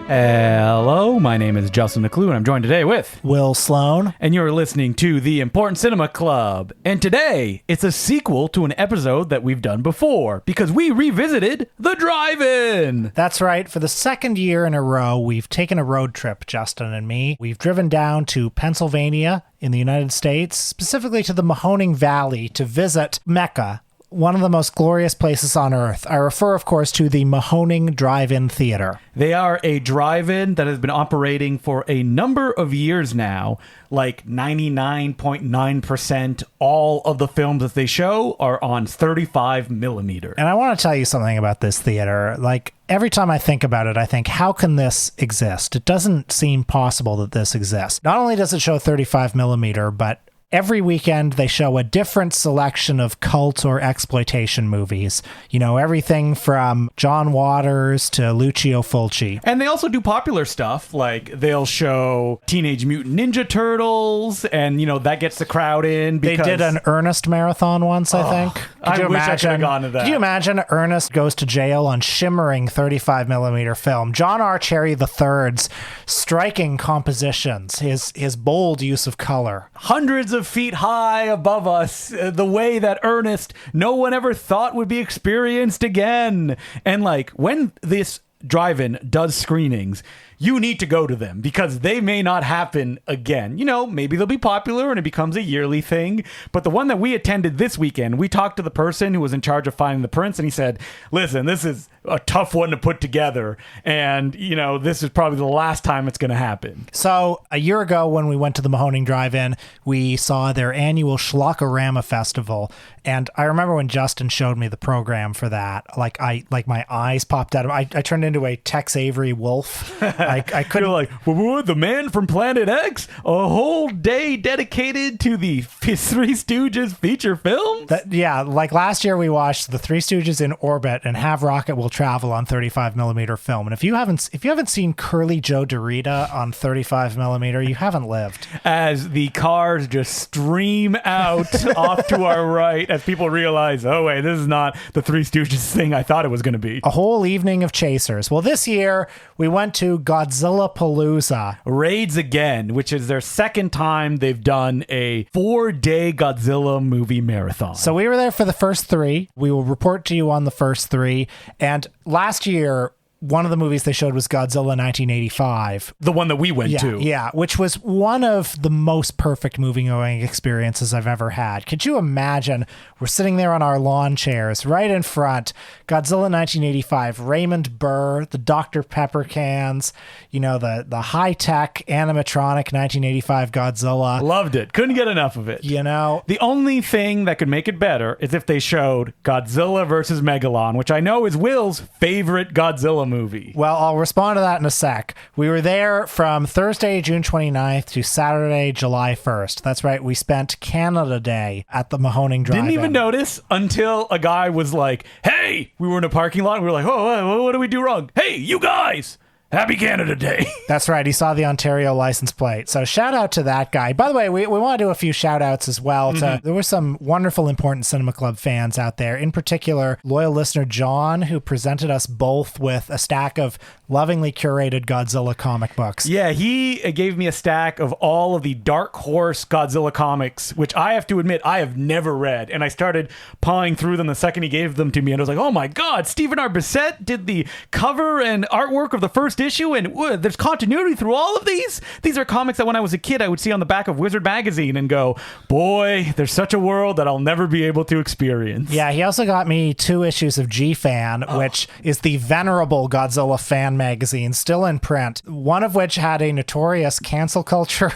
Hello, my name is Justin McClue, and I'm joined today with Will Sloan. And you're listening to the Important Cinema Club. And today, it's a sequel to an episode that we've done before, because we revisited the Drive-In. That's right. For the second year in a row, we've taken a road trip, Justin and me. We've driven down to Pennsylvania in the United States, specifically to the Mahoning Valley, to visit Mecca, one of the most glorious places on earth. I refer, of course, to the Mahoning Drive-In Theater. They are a drive-in that has been operating for a number of years now. Like 99.9% all of the films that they show are on 35 millimeter. And I want to tell you something about this theater. Like, every time I think about it, I think, how can this exist? It doesn't seem possible that this exists. Not only does it show 35 millimeter, but every weekend, they show a different selection of cult or exploitation movies. You know, everything from John Waters to Lucio Fulci. And they also do popular stuff, like they'll show Teenage Mutant Ninja Turtles, and, you know, that gets the crowd in. Because they did an Ernest marathon once, I think. I wish I could have gone to that. Could you imagine Ernest goes to jail on shimmering 35 millimeter film? John R. Cherry III's striking compositions, his bold use of color. Hundreds of feet high above us, the way that Ernest no one ever thought would be experienced again. And like, when this drive-in does screenings, you need to go to them because they may not happen again. You know, maybe they'll be popular and it becomes a yearly thing. But the one that we attended this weekend, we talked to the person who was in charge of finding the prints, and he said, listen, this is a tough one to put together. And, you know, this is probably the last time it's going to happen. So a year ago when we went to the Mahoning Drive-In, we saw their annual Schlockorama Festival. And I remember when Justin showed me the program for that, like my eyes popped out. I turned into a Tex Avery wolf. I couldn't. You're like, what, the man from Planet X? A whole day dedicated to the Three Stooges feature films? Yeah, like last year we watched the Three Stooges in orbit and Have Rocket Will Travel on 35 millimeter film. And if you haven't seen Curly Joe Dorita on 35 millimeter, you haven't lived. As the cars just stream out off to our right, as people realize, oh wait, this is not the Three Stooges thing I thought it was going to be. A whole evening of chasers. Well, this year we went to Godzilla Palooza. Raids again, which is their second time they've done a 4-day Godzilla movie marathon. So we were there for the first three. We will report to you on the first three. And last year, one of the movies they showed was Godzilla 1985. The one that we went to. Yeah, which was one of the most perfect movie-going experiences I've ever had. Could you imagine? We're sitting there on our lawn chairs, right in front, Godzilla 1985, Raymond Burr, the Dr. Pepper cans, you know, the high-tech animatronic 1985 Godzilla. Loved it. Couldn't get enough of it. You know? The only thing that could make it better is if they showed Godzilla versus Megalon, which I know is Will's favorite Godzilla movie. Well, I'll respond to that in a sec. We were there from Thursday, June 29th to Saturday, July 1st. That's right. We spent Canada Day at the Mahoning Drive-In. Didn't even notice until a guy was like, hey, we were in a parking lot and we were like, oh, what did we do wrong? Hey, you guys, happy Canada Day. That's right. He saw the Ontario license plate. So shout out to that guy. By the way, we want to do a few shout outs as well. There were some wonderful Important Cinema Club fans out there. In particular, loyal listener John, who presented us both with a stack of lovingly curated Godzilla comic books. Yeah, he gave me a stack of all of the Dark Horse Godzilla comics, which I have to admit I have never read. And I started pawing through them the second he gave them to me. And I was like, oh my God, Stephen R. Bissett did the cover and artwork of the first issue, and there's continuity through all of these. These are comics that when I was a kid I would see on the back of Wizard magazine and go, boy, there's such a world that I'll never be able to experience. Yeah, he also got me 2 issues of G-Fan, which is the venerable Godzilla fan magazine, still in print, one of which had a notorious cancel culture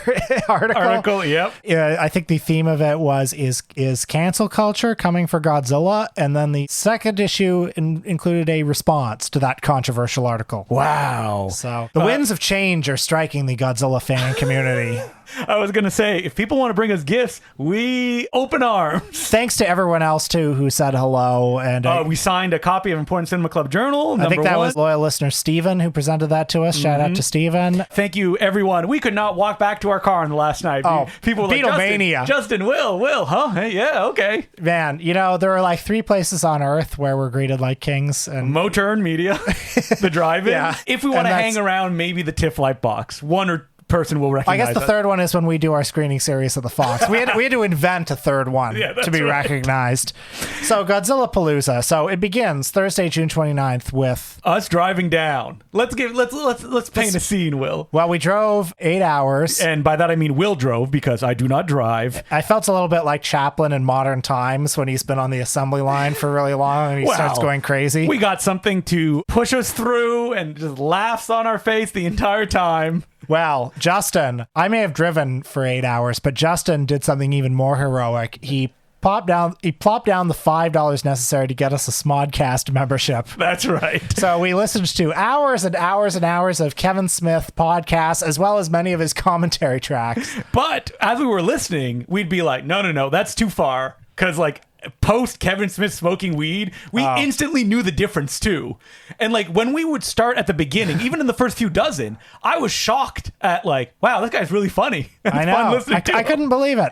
article. Yep. I think the theme of it was, is cancel culture coming for Godzilla? And then the second issue included a response to that controversial article. Wow. So the winds of change are striking the Godzilla fan community. I was going to say, if people want to bring us gifts, we open arms. Thanks to everyone else, too, who said hello. And we signed a copy of Important Cinema Club Journal. I think that was loyal listener Steven who presented that to us. Shout out to Steven. Thank you, everyone. We could not walk back to our car on the last night. People were like, Beatlemania. Justin, Will, huh? Hey, yeah, okay. Man, there are like 3 places on Earth where we're greeted like kings. And Moturn Media, the drive-in. Yeah. If we want to hang around, maybe the TIFF Lightbox. One or person will recognize. I guess the third one is when we do our screening series of the Fox. We had to invent a third one to be recognized. So Godzilla Palooza. So it begins Thursday, June 29th with us driving down. Let's paint a scene, Will. Well, we drove 8 hours. And by that I mean Will drove because I do not drive. I felt a little bit like Chaplin in Modern Times when he's been on the assembly line for really long and he starts going crazy. We got something to push us through and just laughs on our face the entire time. Well, Justin, I may have driven for 8 hours, but Justin did something even more heroic. He plopped down the $5 necessary to get us a Smodcast membership. That's right. So we listened to hours and hours and hours of Kevin Smith podcasts, as well as many of his commentary tracks. But as we were listening, we'd be like, no, that's too far. Because post Kevin Smith smoking weed, we instantly knew the difference too. And when we would start at the beginning, even in the first few dozen, I was shocked at wow, this guy's really funny. I know. I couldn't believe it.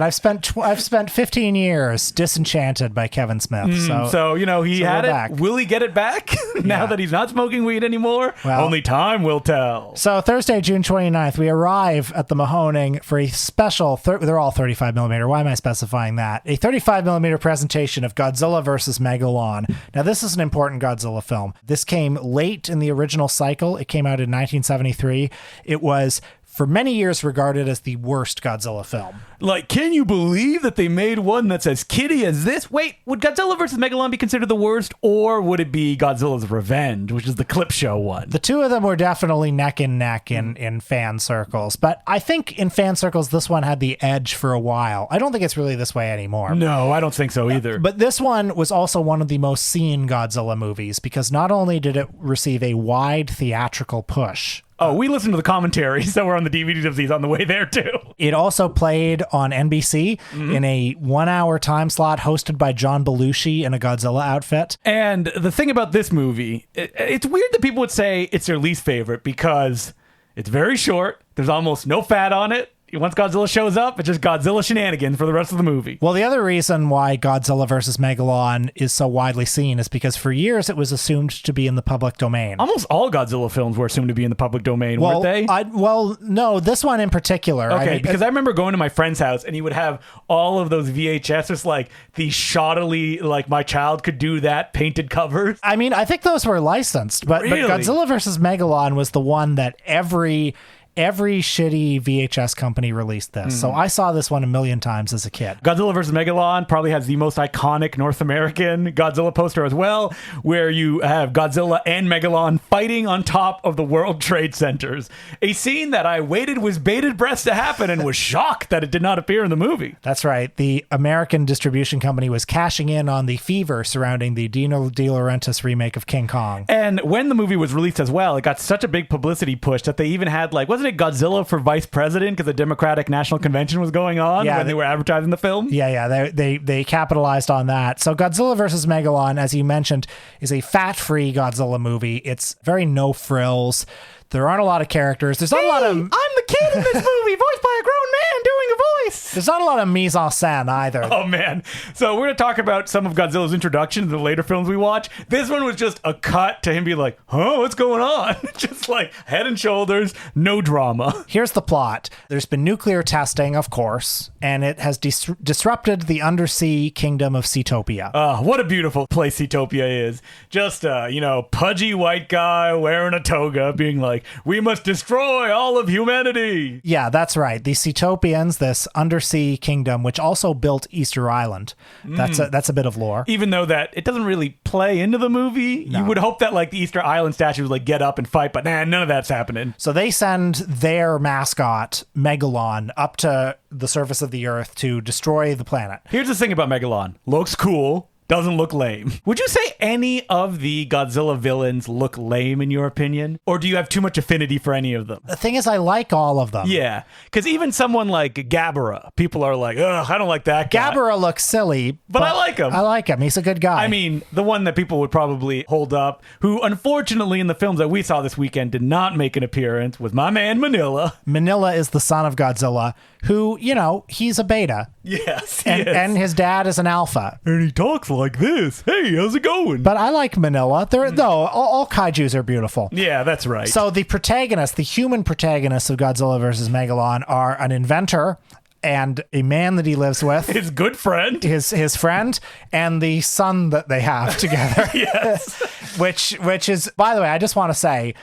I've spent 15 years disenchanted by Kevin Smith. So he had it. Back. Will he get it back now that he's not smoking weed anymore? Well, only time will tell. So Thursday, June 29th, we arrive at the Mahoning for a special, they're all 35 millimeter. Why am I specifying that? A 35 millimeter presentation of Godzilla versus Megalon. Now, this is an important Godzilla film. This came late in the original cycle. It came out in 1973. It was for many years regarded as the worst Godzilla film. Can you believe that they made one that's as kiddie as this? Wait, would Godzilla vs. Megalon be considered the worst, or would it be Godzilla's Revenge, which is the clip show one? The two of them were definitely neck and neck in fan circles, but I think in fan circles, this one had the edge for a while. I don't think it's really this way anymore. No, I don't think so either. But this one was also one of the most seen Godzilla movies, because not only did it receive a wide theatrical push, we listened to the commentaries that were on the DVD of these on the way there, too. It also played on NBC in a 1-hour time slot hosted by John Belushi in a Godzilla outfit. And the thing about this movie, it's weird that people would say it's their least favorite because it's very short. There's almost no fat on it. Once Godzilla shows up, it's just Godzilla shenanigans for the rest of the movie. Well, the other reason why Godzilla vs. Megalon is so widely seen is because for years it was assumed to be in the public domain. Almost all Godzilla films were assumed to be in the public domain, weren't they? No, this one in particular. Okay, because I remember going to my friend's house and he would have all of those VHSs, these shoddily, My Child Could Do That painted covers. I mean, I think those were licensed, but Godzilla vs. Megalon was the one that every shitty VHS company released this. So I saw this one a million times as a kid. Godzilla vs. Megalon probably has the most iconic North American Godzilla poster as well, where you have Godzilla and Megalon fighting on top of the World Trade Centers. A scene that I waited with bated breath to happen and was shocked that it did not appear in the movie. That's right. The American distribution company was cashing in on the fever surrounding the Dino De Laurentiis remake of King Kong. And when the movie was released as well, it got such a big publicity push that they even had wasn't it Godzilla for vice president because the Democratic National Convention was going on when they were advertising the film? Yeah. They capitalized on that. So Godzilla vs. Megalon, as you mentioned, is a fat-free Godzilla movie. It's very no frills. There aren't a lot of characters. There's not a lot of... I'm the kid in this movie, voiced by a grown man doing a voice. There's not a lot of mise en scène either. Oh, man. So we're going to talk about some of Godzilla's introduction to the later films we watch. This one was just a cut to him being like, what's going on? Just head and shoulders, no drama. Here's the plot. There's been nuclear testing, of course, and it has disrupted the undersea kingdom of Seatopia. What a beautiful place Seatopia is. Just a, pudgy white guy wearing a toga being like, we must destroy all of humanity. Yeah, that's right. The Seatopians, this undersea kingdom, which also built Easter Island. That's a bit of lore. Even though that it doesn't really play into the movie, you would hope that the Easter Island statues would get up and fight, but none of that's happening. So they send their mascot, Megalon, up to the surface of the Earth to destroy the planet. Here's the thing about Megalon. Looks cool. doesn't look lame. Would you say any of the Godzilla villains look lame in your opinion? Or do you have too much affinity for any of them? The thing is, I like all of them. Yeah, because even someone like Gabara, people are like, ugh, I don't like that guy. Gabara looks silly, but I like him. I like him. He's a good guy. I mean, the one that people would probably hold up, who unfortunately in the films that we saw this weekend did not make an appearance, was my man Manila. Manila is the son of Godzilla, who, he's a beta. Yes, and his dad is an alpha. And he talks like this. Hey, how's it going? But I like Manila. All kaijus are beautiful. Yeah, that's right. So the protagonists, the human protagonists of Godzilla versus Megalon are an inventor and a man that he lives with. His good friend. His friend and the son that they have together. Yes. which is, by the way, I just want to say,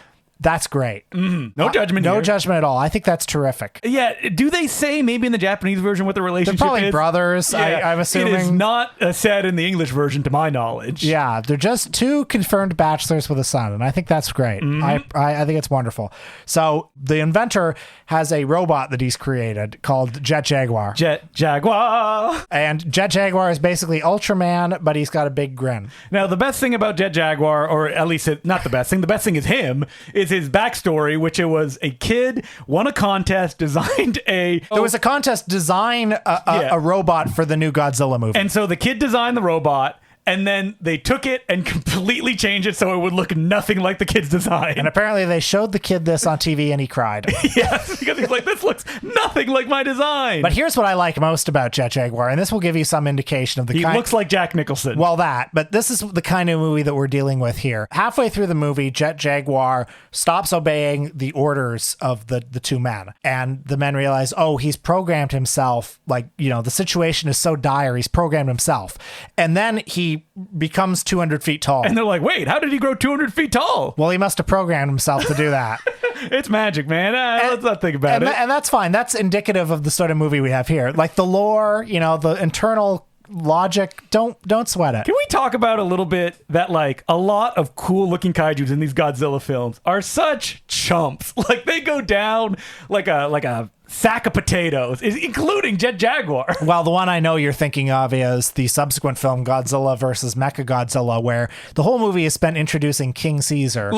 that's great. No judgment No here. judgment at all. I think that's terrific. Yeah. Do they say maybe in the Japanese version what the relationship They're probably is? brothers, Yeah, I'm assuming. It is not said in the English version to my knowledge. Yeah, they're just two confirmed bachelors with a son, and I think that's great. I think it's wonderful. So the inventor has a robot that he's created called Jet Jaguar. Jet Jaguar. And Jet Jaguar is basically Ultraman, but he's got a big grin. Now, the best thing about Jet Jaguar, or at least not the best thing is him, is his backstory, which it was a kid, won a contest, designed a... There was a contest, design a robot for the new Godzilla movie. And so the kid designed the robot, and then they took it and completely changed it so it would look nothing like the kid's design. And apparently they showed the kid this on TV and he cried. Yes, because he's like, this looks nothing like my design. But here's what I like most about Jet Jaguar, and this will give you some indication of the He looks like Jack Nicholson. Well, but this is the kind of movie that we're dealing with here. Halfway through the movie, Jet Jaguar stops obeying the orders of the two men. And the men realize, oh, he's programmed himself. The situation is so dire, he's programmed himself. And then he becomes 200 feet tall. And they're like, wait, how did he grow 200 feet tall? Well, he must have programmed himself to do that. It's magic, man. Let's not think about it. And that's fine. That's indicative of the sort of movie we have here. Like the lore, the internal logic, don't sweat it. Can we talk about a little bit that a lot of cool looking kaijus in these Godzilla films are such chumps. They go down like a sack of potatoes, including Jet Jaguar. Well, the one I know you're thinking of is the subsequent film Godzilla versus Mechagodzilla, where the whole movie is spent introducing King Caesar.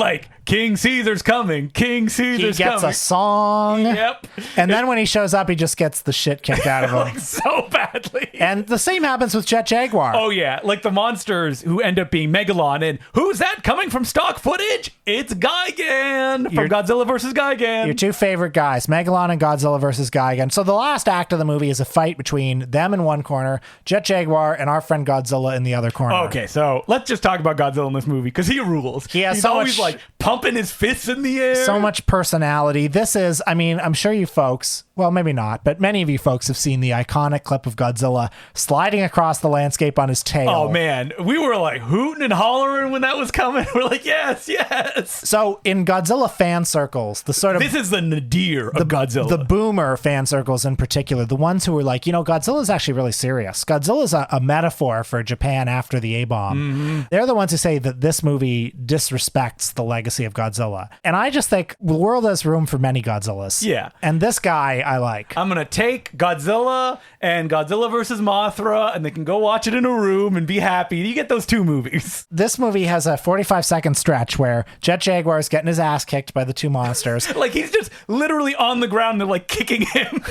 King Caesar's coming. King Caesar's coming. He gets a song. Yep. And then when he shows up, he just gets the shit kicked out of him. So badly. And the same happens with Jet Jaguar. Oh, yeah. The monsters who end up being Megalon. And who's that coming from stock footage? It's Gigan from Godzilla versus Gigan. Your two favorite guys, Megalon and Godzilla versus Gigan. So the last act of the movie is a fight between them in one corner, Jet Jaguar, and our friend Godzilla in the other corner. Okay, so let's just talk about Godzilla in this movie because he rules. He's always pumping his fists in the air. So much personality. This is, I'm sure you folks, well, maybe not, but many of you folks have seen the iconic clip of Godzilla sliding across the landscape on his tail. Oh, man. We were hooting and hollering when that was coming. We're like, yes, yes. So in Godzilla fan circles, the sort of... This is the nadir of Godzilla. The boomer fan circles in particular, the ones who were like, Godzilla's actually really serious. Godzilla's a metaphor for Japan after the A-bomb. Mm-hmm. They're the ones who say that this movie disrespects the legacy of Godzilla. And I just think the world has room for many Godzillas. Yeah. And this guy I like. I'm going to take Godzilla and Godzilla versus Mothra, and they can go watch it in a room and be happy. You get those two movies. This movie has a 45-second stretch where Jet Jaguar is getting his ass kicked by the two monsters. He's just literally on the ground and they're kicking him.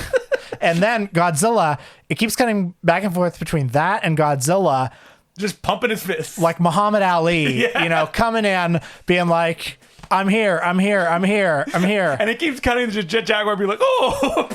And then Godzilla, it keeps cutting back and forth between that and Godzilla. Just pumping his fists. Like Muhammad Ali, coming in, being like, I'm here. And it keeps cutting to Jet Jaguar be like, oh,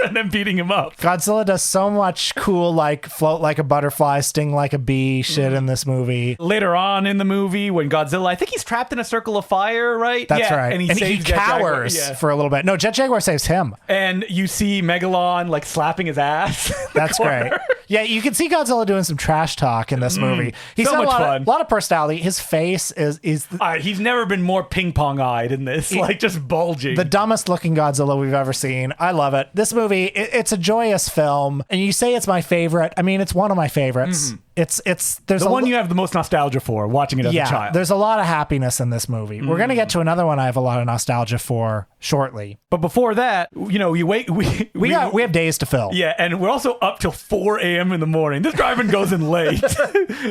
and then beating him up. Godzilla does so much cool, float like a butterfly, sting like a bee shit in this movie. Later on in the movie, when Godzilla, I think he's trapped in a circle of fire, right? That's right. And he cowers for a little bit. No, Jet Jaguar saves him. And you see Megalon slapping his ass. That's great. Yeah, you can see Godzilla doing some trash talk in this movie. He's so got much fun. A lot of personality. His face is he's never been more ping pong eyed in this, just bulging. The dumbest looking Godzilla we've ever seen. I love it. This movie, it's a joyous film, and you say it's my favorite. It's one of my favorites. There's the one you have the most nostalgia for watching it as a child. There's a lot of happiness in this movie. We're going to get to another one I have a lot of nostalgia for shortly. But before that, you wait. We have days to fill. Yeah, and we're also up till 4 a.m. in the morning. This drive-in goes in late.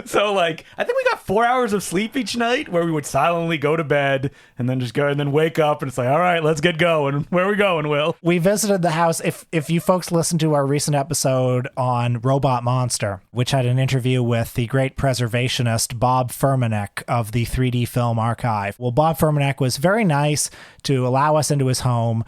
So, I think we got 4 hours of sleep each night where we would silently go to bed and then just go and then wake up and it's like, all right, let's get going. Where are we going, Will? We visited the house. If you folks listened to our recent episode on Robot Monster, which had an interview with the great preservationist Bob Furmanek of the 3D Film Archive. Well, Bob Furmanek was very nice to allow us into his home.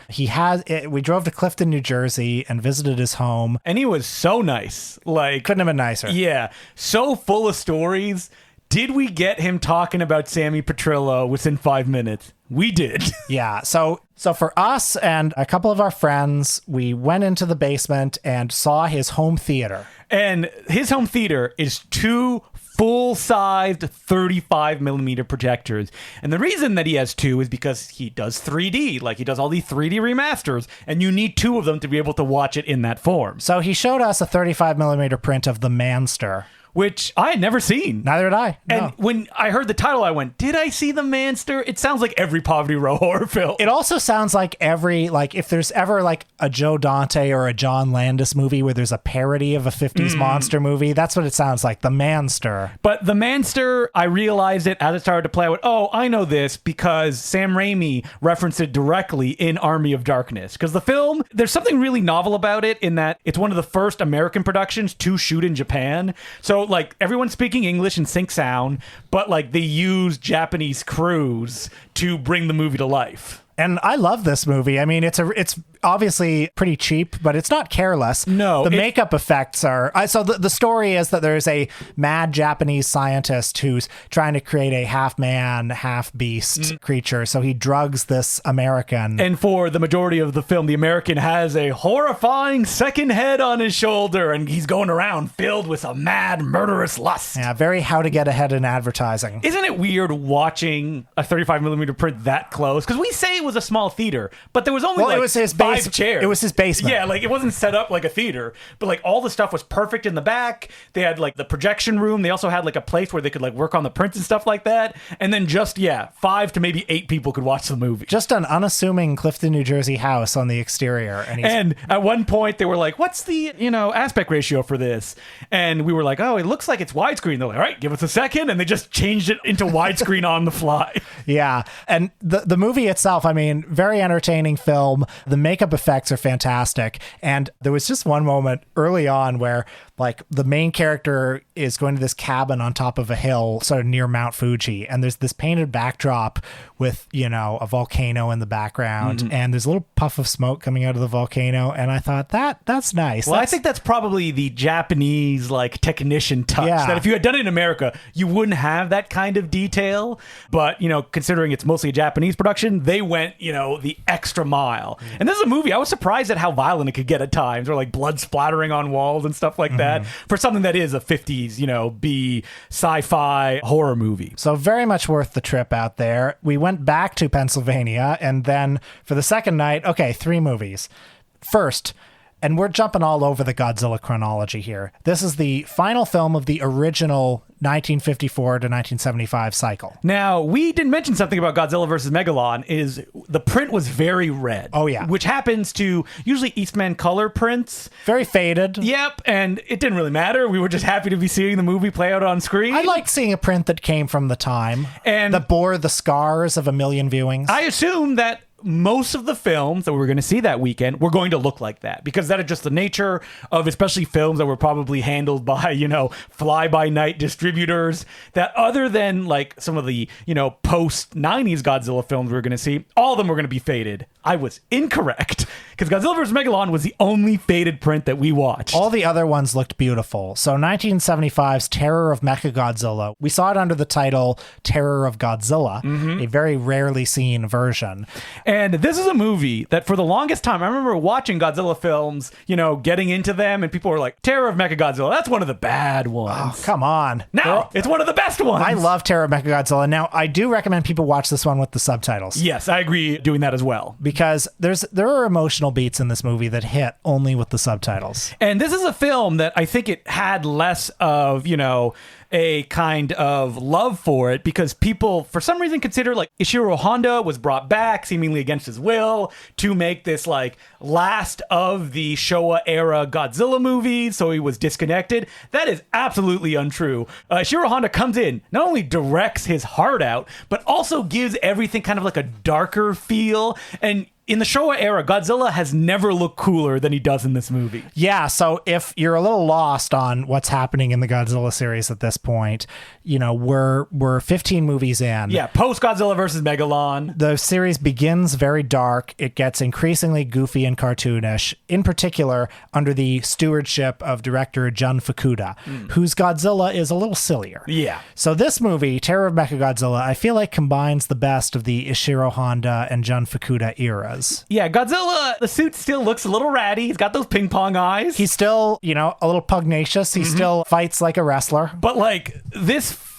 We drove to Clifton, New Jersey and visited his home. And he was so nice. Couldn't have been nicer. Yeah. So full of stories. Did we get him talking about Sammy Petrillo within 5 minutes? We did. Yeah. So for us and a couple of our friends, we went into the basement and saw his home theater. And his home theater is 2 full-sized 35 millimeter projectors. And the reason that he has 2 is because he does 3D. He does all these 3D remasters, and you need 2 of them to be able to watch it in that form. So he showed us a 35 millimeter print of The Manster, which I had never seen. Neither did I. No. And when I heard the title, I went, did I see The Manster? It sounds like every Poverty Row horror film. It also sounds like if there's ever a Joe Dante or a John Landis movie where there's a parody of a 50s monster movie, that's what it sounds like, The Manster. But The Manster, I realized it as it started to play. I went, oh, I know this because Sam Raimi referenced it directly in Army of Darkness. Because the film, there's something really novel about it in that it's one of the first American productions to shoot in Japan. So everyone's speaking English in sync sound, but they use Japanese crews to bring the movie to life. And I love this movie. I mean, it's obviously pretty cheap, but it's not careless. No. The makeup effects are... So the story is that there's a mad Japanese scientist who's trying to create a half-man, half-beast creature. So he drugs this American. And for the majority of the film, the American has a horrifying second head on his shoulder, and he's going around filled with a mad, murderous lust. Yeah, very how to get ahead in advertising. Isn't it weird watching a 35 millimeter print that close? Because we say it was a small theater, but there was only it was his 5 chairs. It was his basement. Yeah, it wasn't set up like a theater, but all the stuff was perfect in the back. They had the projection room. They also had a place where they could work on the prints and stuff like that. And then just 5 to maybe 8 people could watch the movie. Just an unassuming Clifton, New Jersey house on the exterior. And at one point they were like, what's the, aspect ratio for this? And we were like, oh, it looks like it's widescreen. They're like, all right, give us a second. And they just changed it into widescreen on the fly. Yeah. And the movie itself, I mean, very entertaining film. The makeup effects are fantastic. And there was just one moment early on where the main character is going to this cabin on top of a hill sort of near Mount Fuji, and there's this painted backdrop with a volcano in the background, and there's a little puff of smoke coming out of the volcano, and I thought that's nice. I think that's probably the Japanese technician touch, that if you had done it in America you wouldn't have that kind of detail, but considering it's mostly a Japanese production, they went the extra mile. And this is a movie, I was surprised at how violent it could get at times, or blood splattering on walls and stuff like that, for something that is a 50s, B sci-fi horror movie. So very much worth the trip out there. We went back to Pennsylvania, and then for the second night, 3 movies. First, and we're jumping all over the Godzilla chronology here. This is the final film of the original 1954 to 1975 cycle. Now, we didn't mention something about Godzilla versus Megalon, is the print was very red. Oh, yeah. Which happens to usually Eastman color prints. Very faded. Yep, and it didn't really matter. We were just happy to be seeing the movie play out on screen. I like seeing a print that came from the time and that bore the scars of a million viewings. I assume that most of the films that we were going to see that weekend were going to look like that, because that is just the nature of especially films that were probably handled by, fly-by-night distributors, that other than some of the, post-90s Godzilla films we were going to see, all of them were going to be faded. I was incorrect, because Godzilla vs. Megalon was the only faded print that we watched. All the other ones looked beautiful. So 1975's Terror of Mechagodzilla, we saw it under the title Terror of Godzilla, a very rarely seen version. And this is a movie that for the longest time, I remember watching Godzilla films, getting into them, and people were like, Terror of Mechagodzilla, that's one of the bad ones. Oh, come on. No, it's one of the best ones. I love Terror of Mechagodzilla. Now, I do recommend people watch this one with the subtitles. Yes, I agree doing that as well. Because there are emotional emotional beats in this movie that hit only with the subtitles. And this is a film that I think it had less of, a kind of love for it, because people, for some reason, consider like Ishiro Honda was brought back seemingly against his will to make this like last of the Showa era Godzilla movies. So he was disconnected. That is absolutely untrue. Ishiro Honda comes in, not only directs his heart out, but also gives everything kind of like a darker feel. And in the Showa era, Godzilla has never looked cooler than he does in this movie. Yeah, so if you're a little lost on what's happening in the Godzilla series at this point, we're 15 movies in. Yeah, post Godzilla versus Megalon. The series begins very dark. It gets increasingly goofy and cartoonish, in particular under the stewardship of director Jun Fukuda, whose Godzilla is a little sillier. Yeah. So this movie, Terror of Mechagodzilla, I feel like combines the best of the Ishiro Honda and Jun Fukuda eras. Yeah, Godzilla, the suit still looks a little ratty. He's got those ping pong eyes. He's still, a little pugnacious. He still fights like a wrestler. But like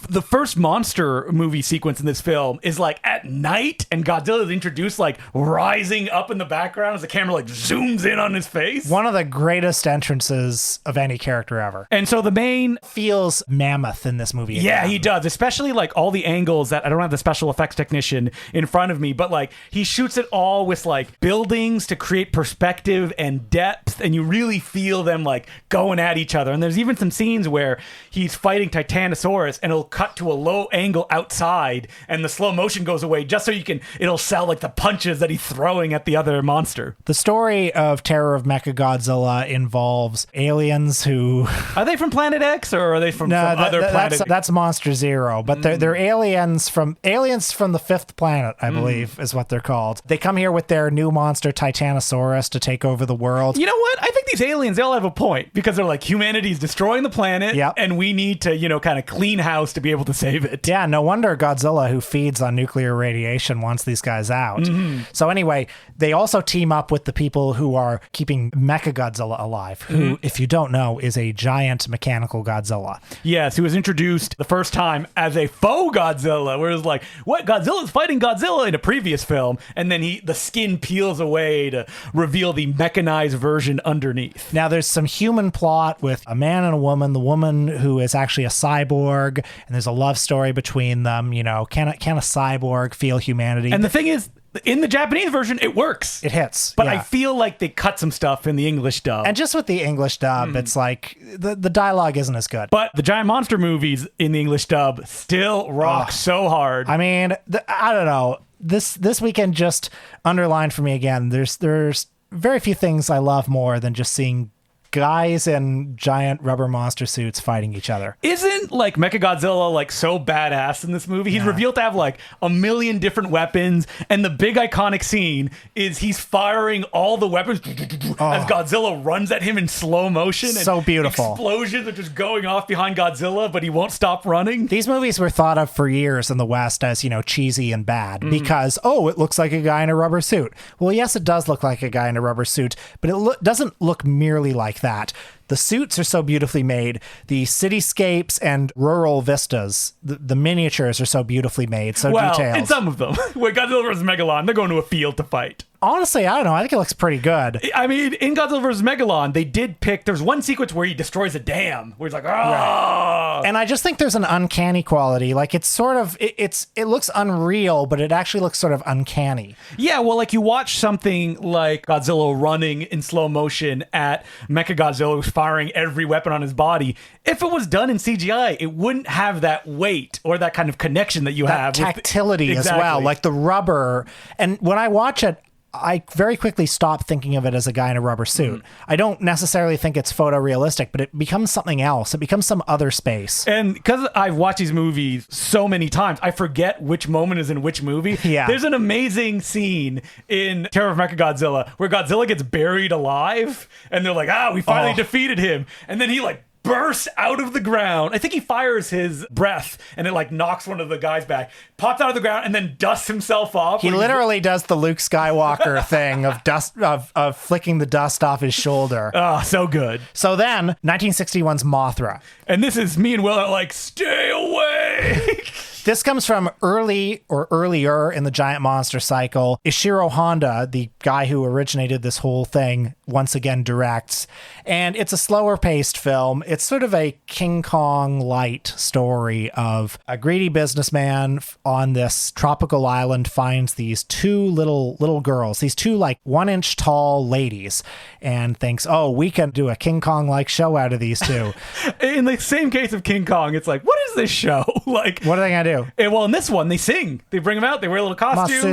the first monster movie sequence in this film is like at night, and Godzilla is introduced like rising up in the background as the camera like zooms in on his face. One of the greatest entrances of any character ever. And so the main feels mammoth in this movie. Yeah, again. he does, especially like all the angles that I don't have the special effects technician in front of me, but like he shoots it all with like buildings to create perspective and depth, and you really feel them like going at each other. And there's even some scenes where he's fighting Titanosaurus and it'll cut to a low angle outside and the slow motion goes away just so it'll sell like the punches that he's throwing at the other monster. The story of Terror of Mechagodzilla involves aliens who... Are they from Planet X, or are they from other planet? That's Monster Zero, but they're aliens from the fifth planet, I believe, is what they're called. They come here with their new monster Titanosaurus to take over the world. You know what? I think these aliens, they all have a point, because they're like, humanity's destroying the planet, and we need to, kind of clean house to be able to save it. Yeah, no wonder Godzilla, who feeds on nuclear radiation, wants these guys out. So anyway, they also team up with the people who are keeping Mechagodzilla alive, who, if you don't know, is a giant mechanical Godzilla. Yes, he was introduced the first time as a faux Godzilla, where it was like, what? Godzilla's fighting Godzilla in a previous film, and then the skin peels away to reveal the mechanized version underneath. Now, there's some human plot with a man and a woman, the woman who is actually a cyborg, and there's a love story between them. Can a cyborg feel humanity? And the thing is, in the Japanese version, it works. It hits. But I feel like they cut some stuff in the English dub. And just with the English dub, it's like the dialogue isn't as good. But the giant monster movies in the English dub still rock so hard. I mean, I don't know. This weekend just underlined for me again. There's very few things I love more than just seeing guys in giant rubber monster suits fighting each other. Isn't like Mechagodzilla like so badass in this movie? He's revealed to have like a million different weapons, and the big iconic scene is he's firing all the weapons as Godzilla runs at him in slow motion. So and beautiful. Explosions are just going off behind Godzilla, but he won't stop running. These movies were thought of for years in the West as, cheesy and bad because, it looks like a guy in a rubber suit. Well, yes, it does look like a guy in a rubber suit, but it doesn't look merely like that. The suits are so beautifully made. The cityscapes and rural vistas, the miniatures are so beautifully made, so detailed. In some of them. When Godzilla vs. Megalon, they're going to a field to fight. Honestly, I don't know. I think it looks pretty good. I mean, in Godzilla vs. Megalon, they did pick... There's one sequence where he destroys a dam, where he's like, right. And I just think there's an uncanny quality. Like, it's sort of... It looks unreal, but it actually looks sort of uncanny. Yeah, well, like, you watch something like Godzilla running in slow motion at Mechagodzilla, who's firing every weapon on his body. If it was done in CGI, it wouldn't have that weight or that kind of connection that you have. Tactility as well, like the rubber. And when I watch it, I very quickly stop thinking of it as a guy in a rubber suit. I don't necessarily think it's photorealistic, but it becomes something else. It becomes some other space. And because I've watched these movies so many times, I forget which moment is in which movie. Yeah. There's an amazing scene in Terror of Mechagodzilla where Godzilla gets buried alive, and they're like, we finally defeated him. And then he bursts out of the ground. I think he fires his breath and it knocks one of the guys back, pops out of the ground, and then dusts himself off. He literally does the Luke Skywalker thing of flicking the dust off his shoulder. Oh, so good. So then 1961's Mothra. And this is me and Will are like, stay away. This comes from early or earlier in the giant monster cycle. Ishiro Honda, the guy who originated this whole thing, once again directs. And it's a slower paced film. It's sort of a King Kong light story of a greedy businessman on this tropical island finds these two little girls, these two like 1 inch tall ladies, and thinks, oh, we can do a King Kong like show out of these two. In the same case of King Kong, it's like, what is this show? Like, What are they going to do? well, in this one, they sing. They bring them out. They wear little costumes.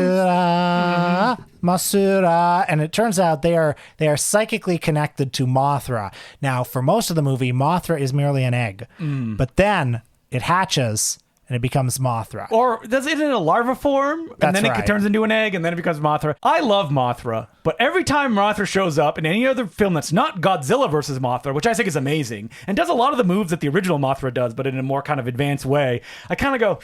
Masura, and it turns out they are psychically connected to Mothra. Now, for most of the movie, Mothra is merely an egg, but then it hatches and it becomes Mothra. Or does it in a larva form? And then right. it turns into an egg and then it becomes Mothra. I love Mothra, but every time Mothra shows up in any other film that's not Godzilla versus Mothra, which I think is amazing, and does a lot of the moves that the original Mothra does, but in a more kind of advanced way, I kind of go,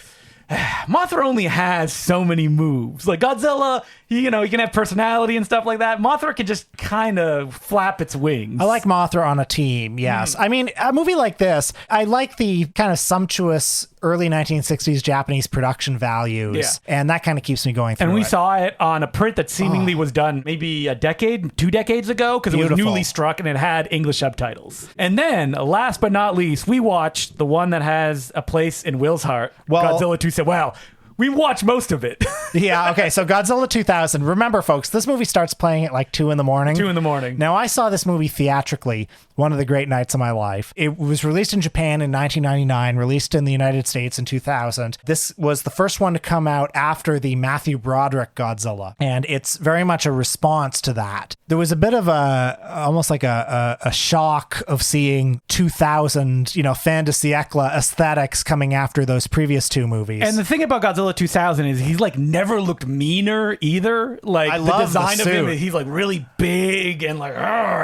Mothra only has so many moves. Like Godzilla, he can have personality and stuff like that. Mothra can just kind of flap its wings. I like Mothra on a team, yes. I mean, a movie like this, I like the kind of sumptuous early 1960s Japanese production values, and that kind of keeps me going through And we it. saw it on a print that seemingly was done maybe 2 decades ago, because it was Beautiful. newly struck and it had English subtitles. And then, last but not least, we watched the one that has a place in Will's heart, Godzilla 2. Well, we watched most of it. Yeah, okay, so Godzilla 2000. Remember, folks, this movie starts playing at like 2 in the morning. 2 in the morning. Now, I saw this movie theatrically, one of the great nights of my life. It was released in Japan in 1999, released in the United States in 2000. This was the first one to come out after the Matthew Broderick Godzilla, and it's very much a response to that. There was a bit of almost like a shock of seeing 2000, fin de siècle aesthetics coming after those previous two movies. And the thing about Godzilla 2000 is he's like never looked meaner either. Like I the love design the of him, suit. he's like really big and like,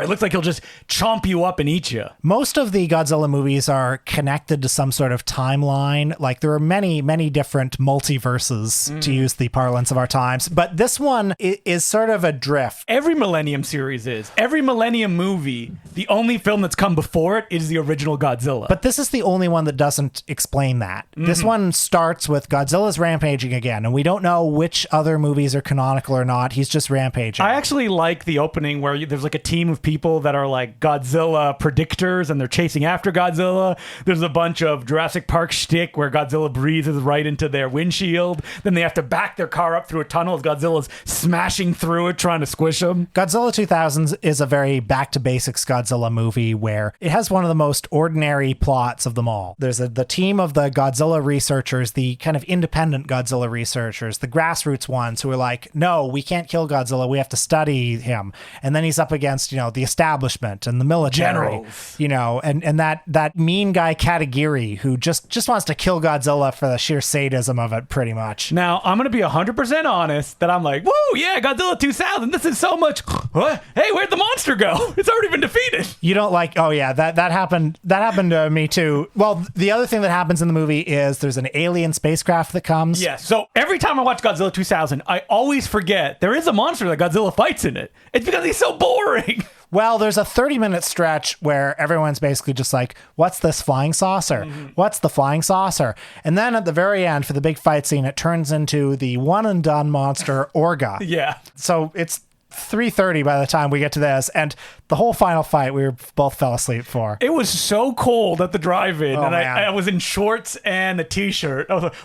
it looks like he'll just chomp you up and eat you. Most of the Godzilla movies are connected to some sort of timeline. Like there are many, many different multiverses, to use the parlance of our times. But this one is sort of a drift. Every Millennium series is. Every Millennium movie, the only film that's come before it is the original Godzilla. But this is the only one that doesn't explain that. This one starts with Godzilla's rampaging again, and we don't know which other movies are canonical or not. He's just rampaging. I actually like the opening where there's like a team of people that are like Godzilla predictors and they're chasing after Godzilla. There's a bunch of Jurassic Park shtick where Godzilla breathes right into their windshield. Then they have to back their car up through a tunnel as Godzilla's smashing through it trying to squish them. Godzilla 2000 is a very back to basics Godzilla movie where it has one of the most ordinary plots of them all. There's the team of the Godzilla researchers, the kind of independent Godzilla researchers, the grassroots ones who are like, no, we can't kill Godzilla. We have to study him. And then he's up against, the establishment and the military, Generals. and that mean guy Katagiri who just wants to kill Godzilla for the sheer sadism of it, pretty much. Now, I'm going to be 100% honest that I'm like, woo, yeah, Godzilla 2000, this is so much. What? Hey, where'd the monster go? It's already been defeated. You don't like, oh yeah, that happened to me too. Well, the other thing that happens in the movie is there's an alien spacecraft that comes. Yeah, so every time I watch Godzilla 2000, I always forget there is a monster that Godzilla fights in it. It's because he's so boring. Well, there's a 30-minute stretch where everyone's basically just like, what's this flying saucer? What's the flying saucer? And then at the very end, for the big fight scene, it turns into the one and done monster, Orga. Yeah. So it's 3:30 by the time we get to this, and the whole final fight we both fell asleep for. It was so cold at the drive-in, and man. I was in shorts and a t-shirt. I was like,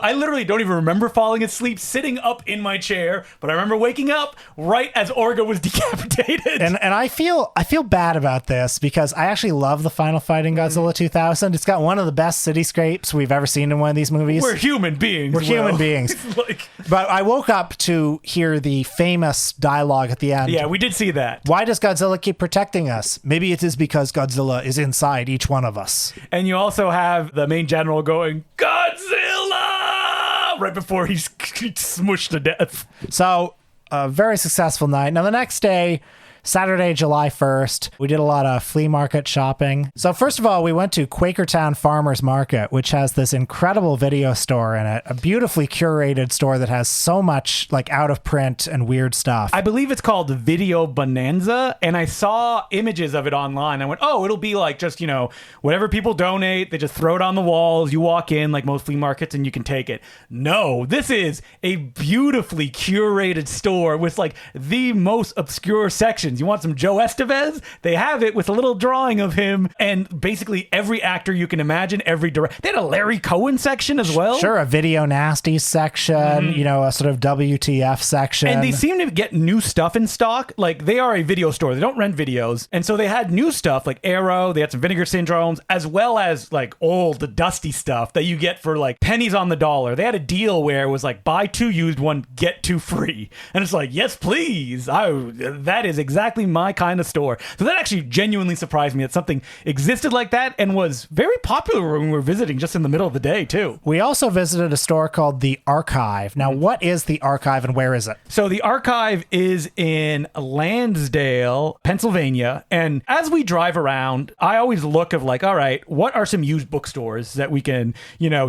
I literally don't even remember falling asleep sitting up in my chair, but I remember waking up right as Orga was decapitated. And I feel bad about this because I actually love the final fight in Godzilla 2000. It's got one of the best cityscapes we've ever seen in one of these movies. We're human beings. We're human beings. Like, But I woke up to hear the famous dialogue at the end. yeah, we did see that. Why does Godzilla keep protecting us? Maybe it is because Godzilla is inside each one of us. And you also have the main general going, Godzilla! Right before he's smushed to death. So, a very successful night. Now, the next day, Saturday, July 1st. We did a lot of flea market shopping. So first of all, we went to Quakertown Farmers Market, which has this incredible video store in it, a beautifully curated store that has so much like out of print and weird stuff. I believe it's called Video Bonanza, and I saw images of it online. I went, oh, it'll be like just, whatever people donate, they just throw it on the walls. You walk in like most flea markets and you can take it. No, this is a beautifully curated store with like the most obscure sections. You want some Joe Estevez? They have it with a little drawing of him and basically every actor you can imagine, they had a Larry Cohen section as well. Sure, a Video Nasties section, a sort of WTF section. And they seem to get new stuff in stock. Like, they are a video store. They don't rent videos. And so they had new stuff like Arrow. They had some Vinegar Syndromes, as well as like old, dusty stuff that you get for like pennies on the dollar. They had a deal where it was like buy 2 used, 1 get 2 free. And it's like, yes, please. That is exactly my kind of store. So that actually genuinely surprised me that something existed like that and was very popular when we were visiting just in the middle of the day, too. We also visited a store called The Archive. Now, what is The Archive and where is it? So The Archive is in Lansdale, Pennsylvania. And as we drive around, I always look of like, all right, what are some used bookstores that we can,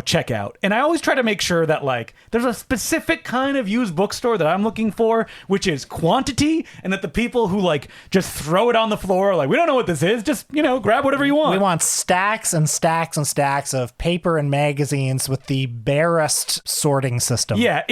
check out? And I always try to make sure that like there's a specific kind of used bookstore that I'm looking for, which is quantity, and that the people who like just throw it on the floor, like, we don't know what this is, just, grab whatever you want. We want stacks and stacks and stacks of paper and magazines with the barest sorting system. Yeah,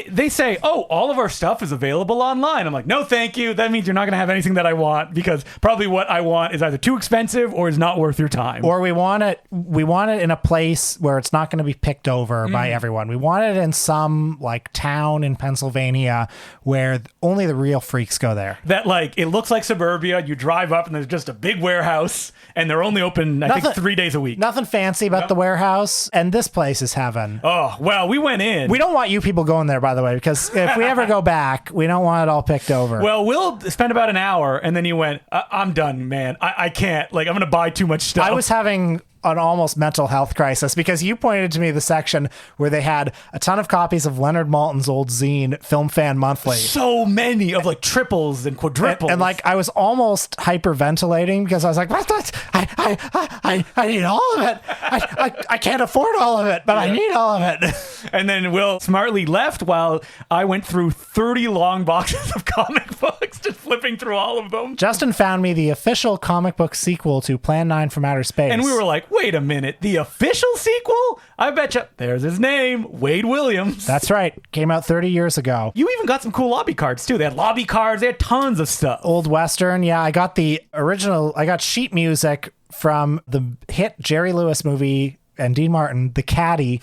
they say, oh, all of our stuff is available online. I'm like, no, thank you. That means you're not going to have anything that I want, because probably what I want is either too expensive or is not worth your time. Or we want it in a place where it's not going to be picked over by everyone. We want it in some like town in Pennsylvania where only the real freaks go there. That like, it looks like suburbia. You drive up and there's just a big warehouse and they're only open, I think, 3 days a week. Nothing fancy about the warehouse. And this place is heaven. Oh, well, we went in. We don't want you people going there, by the way, because if we ever go back, we don't want it all picked over. Well, we'll spend about an hour, and then you went, I'm done, man. I can't. Like, I'm going to buy too much stuff. I was having an almost mental health crisis because you pointed to me the section where they had a ton of copies of Leonard Maltin's old zine, Film Fan Monthly. So many of like triples and quadruples. And like I was almost hyperventilating because I was like, what? I need all of it. I can't afford all of it, but I need all of it. And then Will smartly left while I went through 30 long boxes of comic books, just flipping through all of them. Justin found me the official comic book sequel to Plan 9 from Outer Space. And we were like, wait a minute, the official sequel? I betcha. There's his name, Wade Williams. That's right. Came out 30 years ago. You even got some cool lobby cards, too. They had lobby cards. They had tons of stuff. Old Western. Yeah, I got the original. I got sheet music from the hit Jerry Lewis movie and Dean Martin, The Caddy,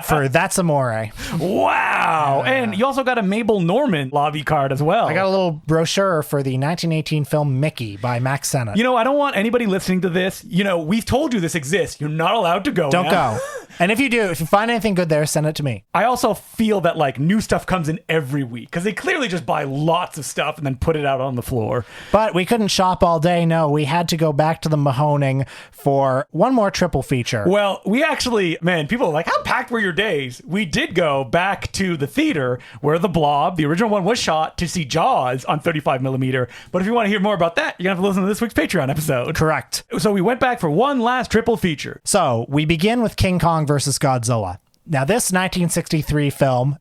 for That's Amore. Wow. And you also got a Mabel Normand lobby card as well. I got a little brochure for the 1918 film Mickey by Max Sennett. I don't want anybody listening to this. We've told you this exists. You're not allowed to go. Don't go. And if you do, if you find anything good there, send it to me. I also feel that like new stuff comes in every week because they clearly just buy lots of stuff and then put it out on the floor. But we couldn't shop all day. No, we had to go back to the Mahoning for one more triple feature. Well, we actually, man, people are like, how packed were your days? We did go back to the theater where The Blob, the original one, was shot to see Jaws on 35 millimeter. But if you want to hear more about that, you're going to have to listen to this week's Patreon episode. Correct. So we went back for one last triple feature. So we begin with King Kong versus Godzilla. Now, this 1963 film,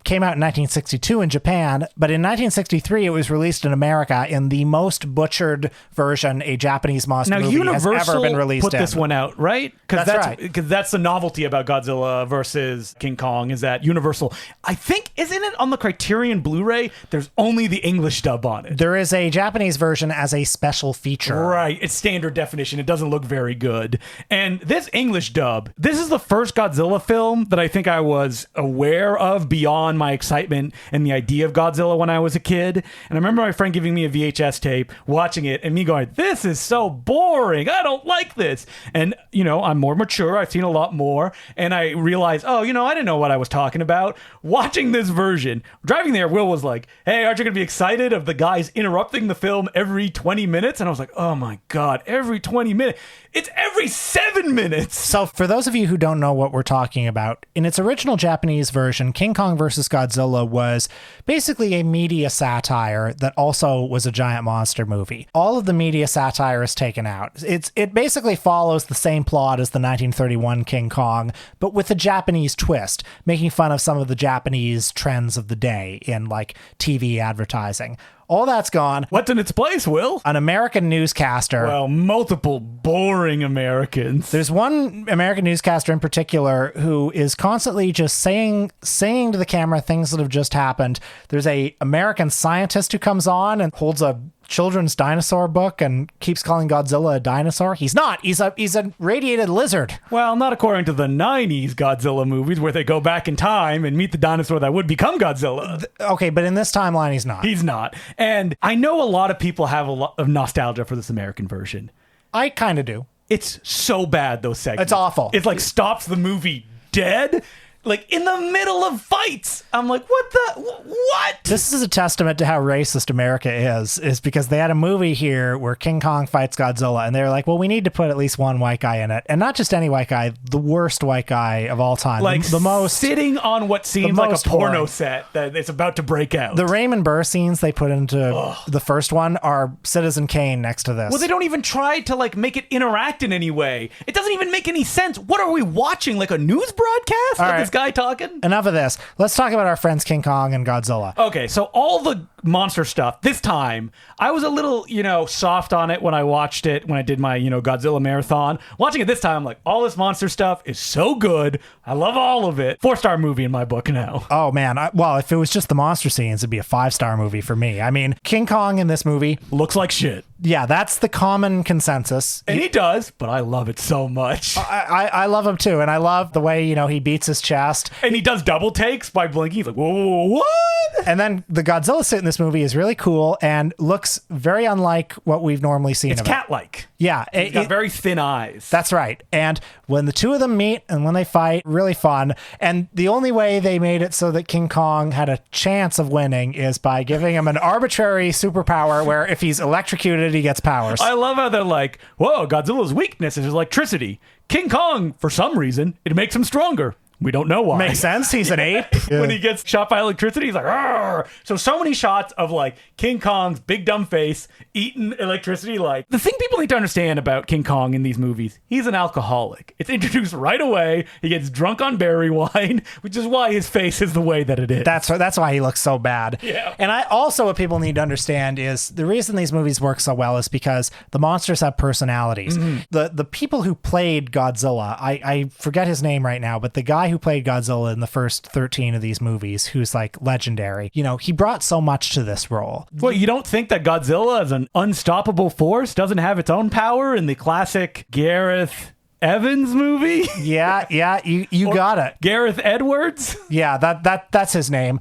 came out in 1962 in Japan, but in 1963 it was released in America in the most butchered version a Japanese monster movie has ever been released in. Put this one out, right? That's right. Because that's the novelty about Godzilla versus King Kong is that Universal, I think, isn't it on the Criterion Blu-ray? There's only the English dub on it. There is a Japanese version as a special feature. Right. It's standard definition. It doesn't look very good. And this English dub, this is the first Godzilla film that I think I was aware of beyond my excitement and the idea of Godzilla when I was a kid. And I remember my friend giving me a VHS tape, watching it, and me going, this is so boring. I don't like this. And, I'm more mature. I've seen a lot more. And I realized, I didn't know what I was talking about. Watching this version, driving there, Will was like, hey, aren't you going to be excited of the guys interrupting the film every 20 minutes? And I was like, oh my God, every 20 minutes. It's every 7 minutes. So for those of you who don't know what we're talking about, in its original Japanese version, King Kong vs. versus Godzilla was basically a media satire that also was a giant monster movie. All of the media satire is taken out. It basically follows the same plot as the 1931 King Kong, but with a Japanese twist, making fun of some of the Japanese trends of the day in like TV advertising. All that's gone. What's in its place, Will? An American newscaster. Well, multiple boring Americans. There's one American newscaster in particular who is constantly just saying to the camera things that have just happened. There's a American scientist who comes on and holds a children's dinosaur book and keeps calling Godzilla a dinosaur. He's not. He's a radiated lizard. Well, not according to the 90s Godzilla movies where they go back in time and meet the dinosaur that would become Godzilla. Okay, but in this timeline, he's not. He's not. And I know a lot of people have a lot of nostalgia for this American version. I kind of do. It's so bad, those segments. It's awful. It like stops the movie dead. Like in the middle of fights. I'm like, what? This is a testament to how racist America is because they had a movie here where King Kong fights Godzilla and they were like, well, we need to put at least one white guy in it. And not just any white guy, the worst white guy of all time. Like the most sitting on what seems like a porno set that it's about to break out. The Raymond Burr scenes they put into the first one are Citizen Kane next to this. Well, they don't even try to like make it interact in any way. It doesn't even make any sense. What are we watching? Like a news broadcast? All Like right. This guy talking? Enough of this. Let's talk about our friends King Kong and Godzilla. Okay, so all the monster stuff, this time, I was a little, soft on it when I watched it, when I did my, Godzilla marathon. Watching it this time, I'm like, all this monster stuff is so good. I love all of it. 4-star movie in my book now. Oh, man. Well, if it was just the monster scenes, it'd be a 5-star movie for me. I mean, King Kong in this movie looks like shit. Yeah, that's the common consensus. And he does, but I love it so much. I love him too, and I love the way, he beats his chest. And he does double takes by blinking. He's like, whoa, what? And then the Godzilla suit in this movie is really cool and looks very unlike what we've normally seen. It's of cat-like. Yeah. He's got very thin eyes. That's right. And when the two of them meet and when they fight, really fun. And the only way they made it so that King Kong had a chance of winning is by giving him an arbitrary superpower where if he's electrocuted, he gets powers. I love how they're like, whoa, Godzilla's weakness is electricity. King Kong, for some reason, it makes him stronger. We don't know why. Makes sense. He's an ape. When he gets shot by electricity, he's like, argh. So many shots of like King Kong's big dumb face eating electricity. Like the thing people need to understand about King Kong in these movies, he's an alcoholic. It's introduced right away. He gets drunk on berry wine, which is why his face is the way that it is. That's why he looks so bad. Yeah. And what people need to understand is the reason these movies work so well is because the monsters have personalities. Mm-hmm. The people who played Godzilla, I forget his name right now, but the guy who played Godzilla in the first 13 of these movies, who's like legendary, he brought so much to this role. Well, you don't think that Godzilla is an unstoppable force, doesn't have its own power in the classic Gareth Evans movie? Yeah, you got it. Gareth Edwards? Yeah, that's his name.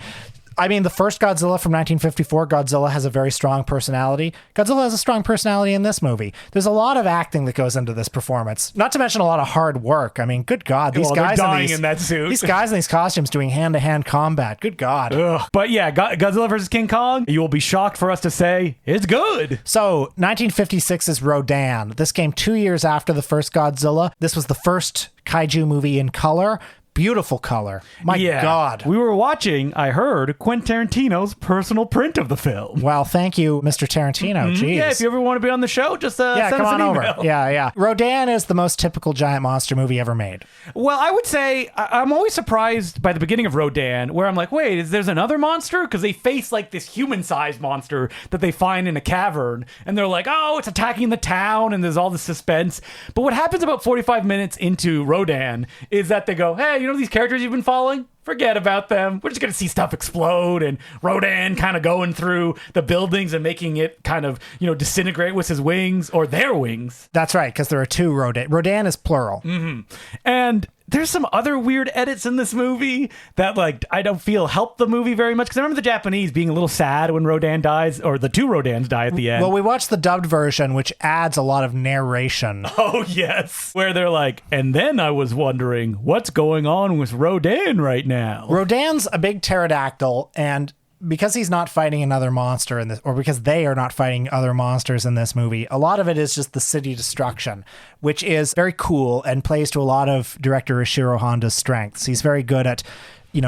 I mean, the first Godzilla from 1954, Godzilla has a very strong personality. Godzilla has a strong personality in this movie. There's a lot of acting that goes into this performance, not to mention a lot of hard work. I mean, good God, these guys in that suit. These guys in these costumes doing hand-to-hand combat. Good God. Ugh. But yeah, Godzilla versus King Kong, you will be shocked for us to say it's good. So 1956's Rodan. This came 2 years after the first Godzilla. This was the first kaiju movie in color. Beautiful color. My God. We were watching, I heard, Quentin Tarantino's personal print of the film. Well, thank you, Mr. Tarantino. Jeez. Yeah, if you ever want to be on the show, just send come us on an over. email. Yeah. Rodan is the most typical giant monster movie ever made. Well, I would say I'm always surprised by the beginning of Rodan, where I'm like, wait, there's another monster? Because they face like this human-sized monster that they find in a cavern, and they're like, oh, it's attacking the town, and there's all this suspense. But what happens about 45 minutes into Rodan is that they go, hey, these characters you've been following? Forget about them. We're just going to see stuff explode and Rodan kind of going through the buildings and making it kind of, disintegrate with his wings or their wings. That's right, because there are two Rodan. Rodan is plural. Mm-hmm. And there's some other weird edits in this movie that, I don't feel help the movie very much. Because I remember the Japanese being a little sad when Rodan dies, or the two Rodans die at the end. Well, we watched the dubbed version, which adds a lot of narration. Oh, yes. Where they're like, and then I was wondering, what's going on with Rodan right now? Rodan's a big pterodactyl, and because he's not fighting another monster in this, or because they are not fighting other monsters in this movie, a lot of it is just the city destruction, which is very cool and plays to a lot of director Ishiro Honda's strengths. He's very good at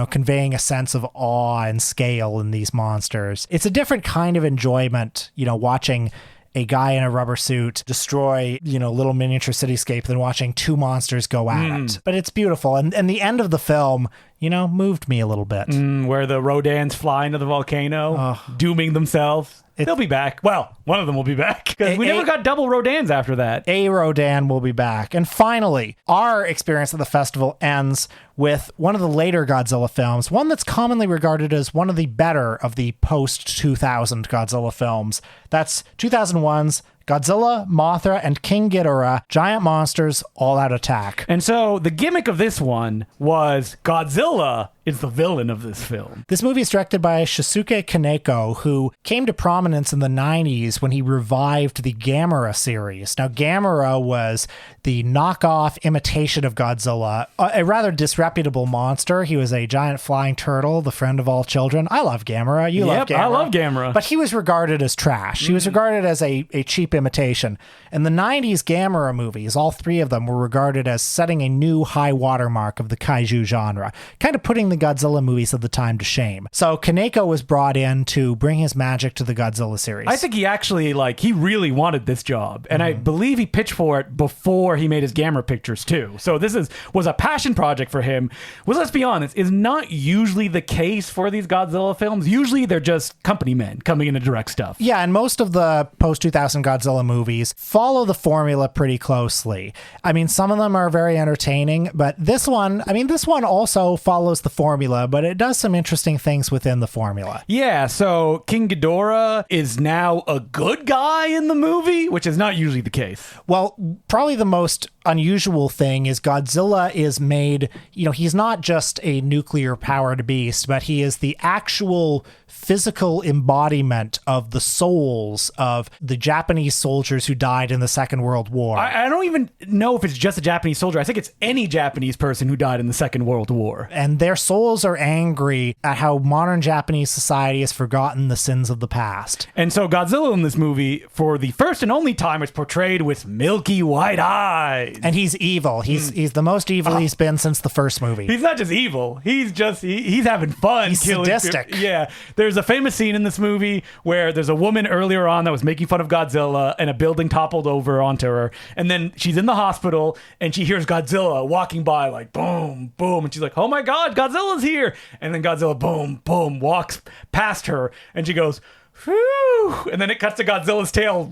conveying a sense of awe and scale in these monsters. It's a different kind of enjoyment, watching a guy in a rubber suit destroy, little miniature cityscape than watching two monsters go at it. But it's beautiful. And the end of the film, moved me a little bit. Where the Rodans fly into the volcano, dooming themselves. They'll be back. Well, one of them will be back. Because we never got double Rodans after that. A Rodan will be back. And finally, our experience at the festival ends with one of the later Godzilla films, one that's commonly regarded as one of the better of the post-2000 Godzilla films. That's 2001's Godzilla, Mothra, and King Ghidorah, Giant Monsters, All-Out Attack. And so the gimmick of this one was Godzilla is the villain of this film. This movie is directed by Shusuke Kaneko, who came to prominence in the 90s when he revived the Gamera series. Now, Gamera was the knockoff imitation of Godzilla, a rather disreputable monster. He was a giant flying turtle, the friend of all children. I love Gamera. You love Gamera. I love Gamera. But he was regarded as trash. He was regarded as a cheap imitation. In the 90s Gamera movies, all three of them were regarded as setting a new high watermark of the kaiju genre, kind of putting the Godzilla movies of the time to shame. So Kaneko was brought in to bring his magic to the Godzilla series. I think he actually, he really wanted this job. And I believe he pitched for it before he made his Gamera pictures, too. So this was a passion project for him, which, let's be honest, is not usually the case for these Godzilla films. Usually they're just company men coming in to direct stuff. Yeah, and most of the post-2000 Godzilla movies follow the formula pretty closely. I mean, some of them are very entertaining, but this one also follows the formula, but it does some interesting things within the formula. Yeah, so King Ghidorah is now a good guy in the movie, which is not usually the case. Well, probably the most unusual thing is Godzilla is made, he's not just a nuclear powered beast, but he is the actual physical embodiment of the souls of the Japanese soldiers who died in the Second World War. I don't even know if it's just a Japanese soldier. I think it's any Japanese person who died in the Second World War. And their souls are angry at how modern Japanese society has forgotten the sins of the past. And so Godzilla in this movie, for the first and only time, is portrayed with milky white eyes. And he's evil. He's the most evil he's been since the first movie. He's not just evil. He's just, he's having fun. He's sadistic. People. Yeah. There's a famous scene in this movie where there's a woman earlier on that was making fun of Godzilla and a building toppled over onto her. And then she's in the hospital and she hears Godzilla walking by like boom, boom. And she's like, oh my God, Godzilla's here. And then Godzilla, boom, boom, walks past her and she goes, whew. And then it cuts to Godzilla's tail,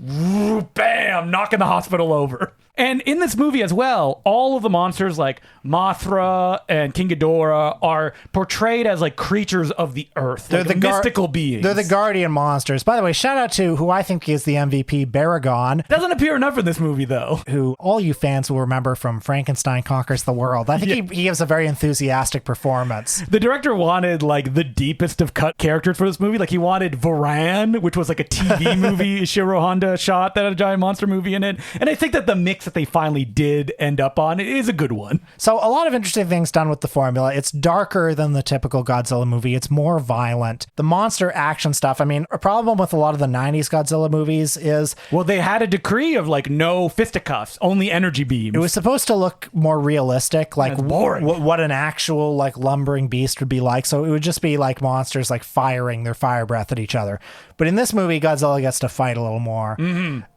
bam, knocking the hospital over. And in this movie as well, all of the monsters like Mothra and King Ghidorah are portrayed as creatures of the earth. They're the mystical beings. They're the guardian monsters. By the way, shout out to who I think is the MVP, Baragon. Doesn't appear enough in this movie, though. Who all you fans will remember from Frankenstein Conquers the World. I think he gives a very enthusiastic performance. The director wanted the deepest of cut characters for this movie. He wanted Varan, which was a TV movie Ishiro Honda shot that had a giant monster movie in it. And I think that the mix that they finally did end up on, it is a good one. So a lot of interesting things done with the formula. It's darker than the typical Godzilla movie. It's more violent. The monster action stuff. I mean, a problem with a lot of the 90s Godzilla movies is... Well, they had a decree of no fisticuffs, only energy beams. It was supposed to look more realistic, boring. What an actual lumbering beast would be like. So it would just be monsters firing their fire breath at each other. But in this movie, Godzilla gets to fight a little more.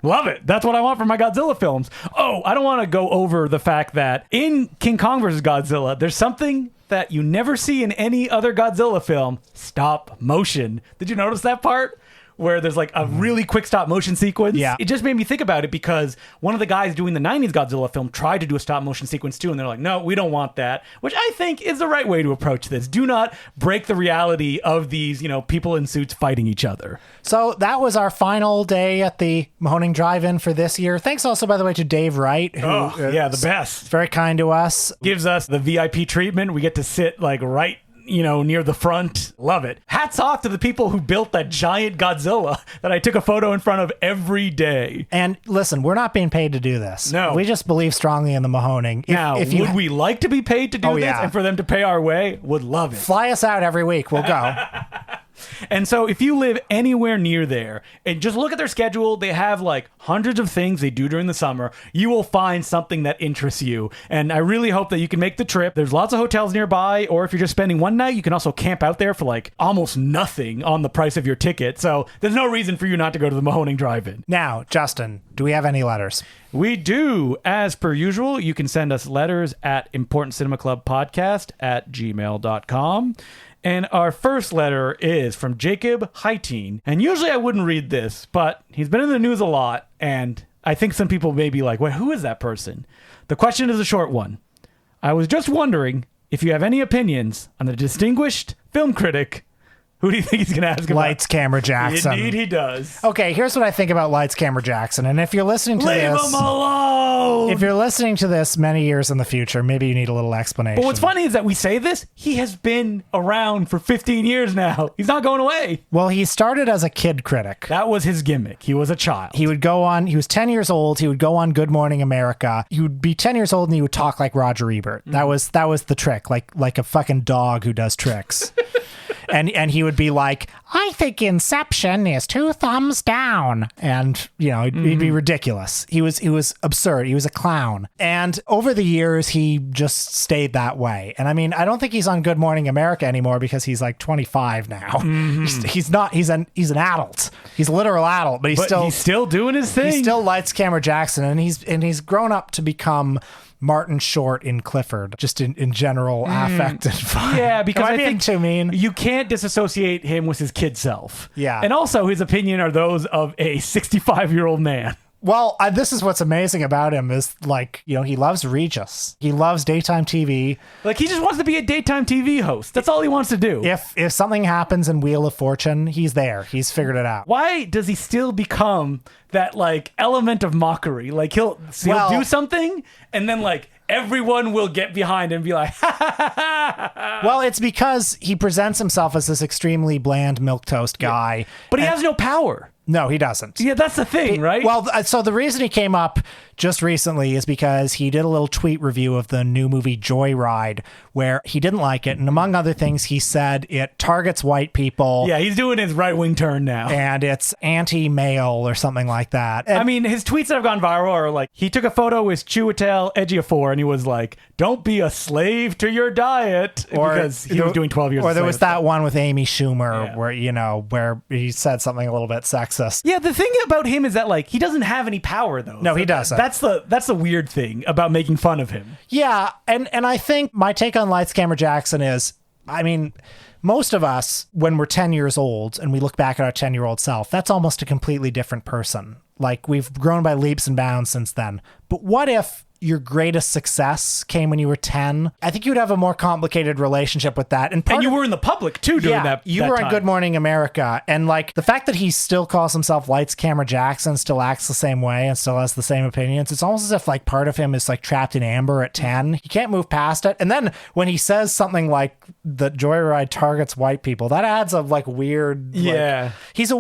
Love it. That's what I want from my Godzilla films. Oh, I don't want to go over the fact that in King Kong vs. Godzilla, there's something that you never see in any other Godzilla film: stop motion. Did you notice that part? Where there's a really quick stop motion sequence. Yeah. It just made me think about it because one of the guys doing the 90s Godzilla film tried to do a stop motion sequence too, and they're like, no, we don't want that, which I think is the right way to approach this. Do not break the reality of these, people in suits fighting each other. So that was our final day at the Mahoning Drive-In for this year. Thanks also, by the way, to Dave Wright, who the best. Very kind to us. Gives us the VIP treatment. We get to sit right near the front. Love it. Hats off to the people who built that giant Godzilla that I took a photo in front of every day. And listen, we're not being paid to do this. No. We just believe strongly in the Mahoning. Would we like to be paid to do this? Yeah. And for them to pay our way? Would love it. Fly us out every week. We'll go. And so if you live anywhere near there and just look at their schedule, they have like hundreds of things they do during the summer. You will find something that interests you. And I really hope that you can make the trip. There's lots of hotels nearby, or if you're just spending one night, you can also camp out there for like almost nothing on the price of your ticket. So there's no reason for you not to go to the Mahoning Drive-In. Now, Justin, do we have any letters? We do. As per usual, you can send us letters at importantcinemaclubpodcast@gmail.com. And our first letter is from Jacob Heiteen. And usually I wouldn't read this, but he's been in the news a lot, and I think some people may be like, wait, who is that person? The question is a short one. I was just wondering if you have any opinions on the distinguished film critic. Who do you think he's going to ask about? Lights, Camera, Jackson. Indeed, he does. Okay, here's what I think about Lights, Camera, Jackson. And if you're listening to Leave this... him alone! If you're listening to this many years in the future, maybe you need a little explanation. But what's funny is that we say this, he has been around for 15 years now. He's not going away. Well, he started as a kid critic. That was his gimmick. He was a child. He would go on, he was 10 years old, he would go on Good Morning America. He would be 10 years old and he would talk like Roger Ebert. That was the trick, like a fucking dog who does tricks. And he would be like, I think Inception is 2 thumbs down. And, you know, he'd be ridiculous. He was absurd. He was a clown. And over the years, he just stayed that way. And I mean, I don't think he's on Good Morning America anymore because he's like 25 now. He's not, he's an adult. He's a literal adult, but he's still doing his thing. He still Lights, Camera, Jackson. And he's grown up to become Martin Short in Clifford, just in general affect and fun. Yeah, because I think too mean. You can't disassociate him with his kid self. Yeah. And also his opinion are those of a 65-year-old man. Well, this is what's amazing about him is, like, you know, he loves Regis. He loves daytime TV. Like, he just wants to be a daytime TV host. That's all he wants to do. If something happens in Wheel of Fortune, he's there. He's figured it out. Why does he still become that, like, element of mockery? Like, he'll do something, and then, like, everyone will get behind him and be like, ha, ha, ha, ha, ha. Well, it's because he presents himself as this extremely bland milquetoast guy. Yeah. But he has no power. No, he doesn't. Yeah, that's the thing, right? Well, so the reason he came up just recently is because he did a little tweet review of the new movie Joyride, where he didn't like it. And among other things, he said it targets white people. Yeah, he's doing his right-wing turn now. And it's anti-male or something like that. And I mean, his tweets that have gone viral are like, he took a photo with Chiwetel Ejiofor and he was like, don't be a slave to your diet. Because he was doing 12 years Or there was that stuff. one with Amy Schumer where he said something a little bit sexist. Yeah, the thing about him is that, like, he doesn't have any power, though. No, he doesn't. That's the weird thing about making fun of him. Yeah, and I think my take on Lights, Camera, Jackson is, I mean, most of us, when we're 10 years old and we look back at our 10-year-old self, that's almost a completely different person. Like, we've grown by leaps and bounds since then. But what if your greatest success came when you were 10? I think you'd have a more complicated relationship with that. And you were in the public, too, during that you were time. on Good Morning America. And, like, the fact that he still calls himself Lights, Camera, Jackson, still acts the same way and still has the same opinions, it's almost as if, like, part of him is, like, trapped in amber at 10. He can't move past it. And then when he says something like that Joyride targets white people, that adds a, like, weird... Yeah. Like, he's a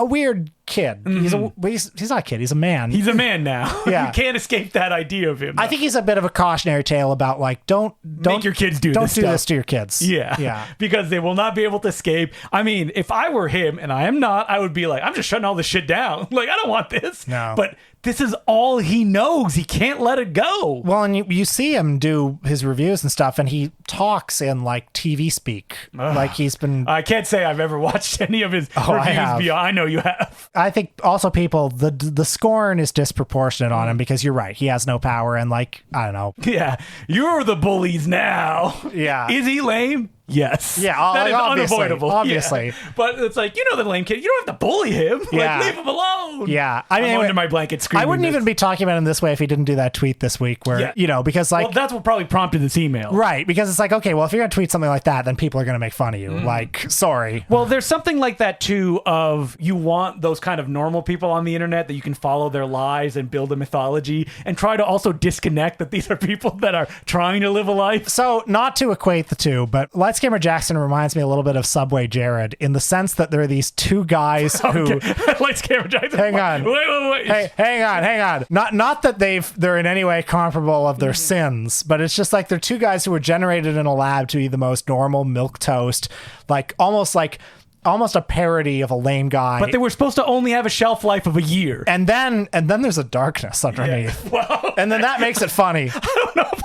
weird kid. Mm-hmm. He's not a kid. He's a man. He's a man now. Yeah. You can't escape that idea of him. I think he's a bit of a cautionary tale about, like, don't make your kids do this to your kids. Yeah. Because they will not be able to escape. I mean, if I were him, and I am not, I would be like, I'm just shutting all this shit down. Like, I don't want this. No. But this is all he knows. He can't let it go. Well, and you see him do his reviews and stuff, and he talks in, like, TV speak. Like, he's been... I can't say I've ever watched any of his reviews. I know you have. I think also people, the scorn is disproportionate on him because you're right. He has no power, and, like, I don't know. Yeah. You're the bullies now. Yeah. Is he lame? Yes. Yeah, that is unavoidable. Obviously. Yeah. But it's like, you know the lame kid. You don't have to bully him. Yeah. Like, leave him alone. Yeah. I mean, I'm under my blanket screaming. I wouldn't even be talking about him this way if he didn't do that tweet this week where, you know, because, like... Well, that's what probably prompted this email. Right. Because it's like, okay, well, if you're going to tweet something like that, then people are going to make fun of you. Like, sorry. Well, there's something like that, too, of you want those kind of normal people on the internet that you can follow their lives and build a mythology and try to also disconnect that these are people that are trying to live a life. So, not to equate the two, but Lights, Camera, Jackson reminds me a little bit of Subway Jared in the sense that there are these two guys who... Lights, Camera, Jackson. Hang on. Wait. Hey, hang on. Not that they're in any way comparable of their sins, but it's just like they're two guys who were generated in a lab to be the most normal milquetoast, like almost like almost a parody of a lame guy. But they were supposed to only have a shelf life of a year. and then there's a darkness underneath. Yeah. Wow. And then that makes it funny. I don't know if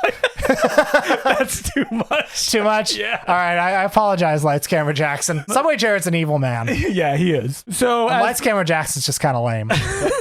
that's too much. Too much? Yeah. All right, I apologize, Lights Camera Jackson. Subway Jared's an evil man. Yeah, he is. So Lights Camera Jackson's just kind of lame.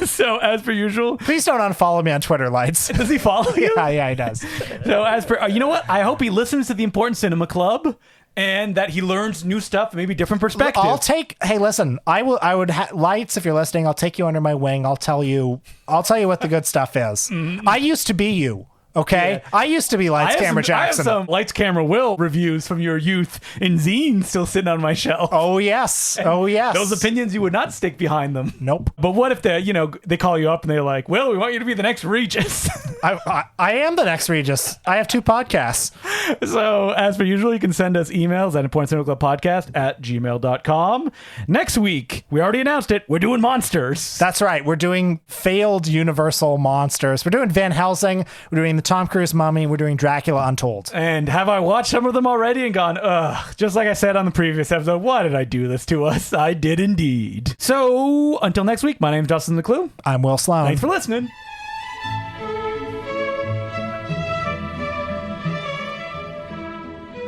so as per usual, Please don't unfollow me on Twitter, Lights. does he follow you? Yeah, he does. So as per, you know what? I hope he listens to the Important Cinema Club and that he learns new stuff, maybe different perspectives. Hey, listen, Lights, if you're listening, I'll take you under my wing. I'll tell you what the good stuff is. Mm-hmm. I used to be you. Okay, Yeah. I used to be Lights Camera Jackson. I have some Lights Camera Will reviews from your youth in zines still sitting on my shelf. Oh yes, oh yes. Those opinions, you would not stick behind them. Nope. But what if they call you up and they're like, "Well, we want you to be the next Regis." I am the next Regis. I have 2 podcasts. So as per usual, you can send us emails at importantcinema.podcast@gmail.com. Next week, we already announced it. We're doing monsters. That's right. We're doing failed Universal monsters. We're doing Van Helsing. We're doing the Tom Cruise Mummy. We're doing Dracula Untold. And have I watched some of them already and gone, ugh, just like I said on the previous episode, why did I do this to us? I did indeed. So until next week, my name's Dustin the Clue. I'm Will Sloan. Thanks for listening.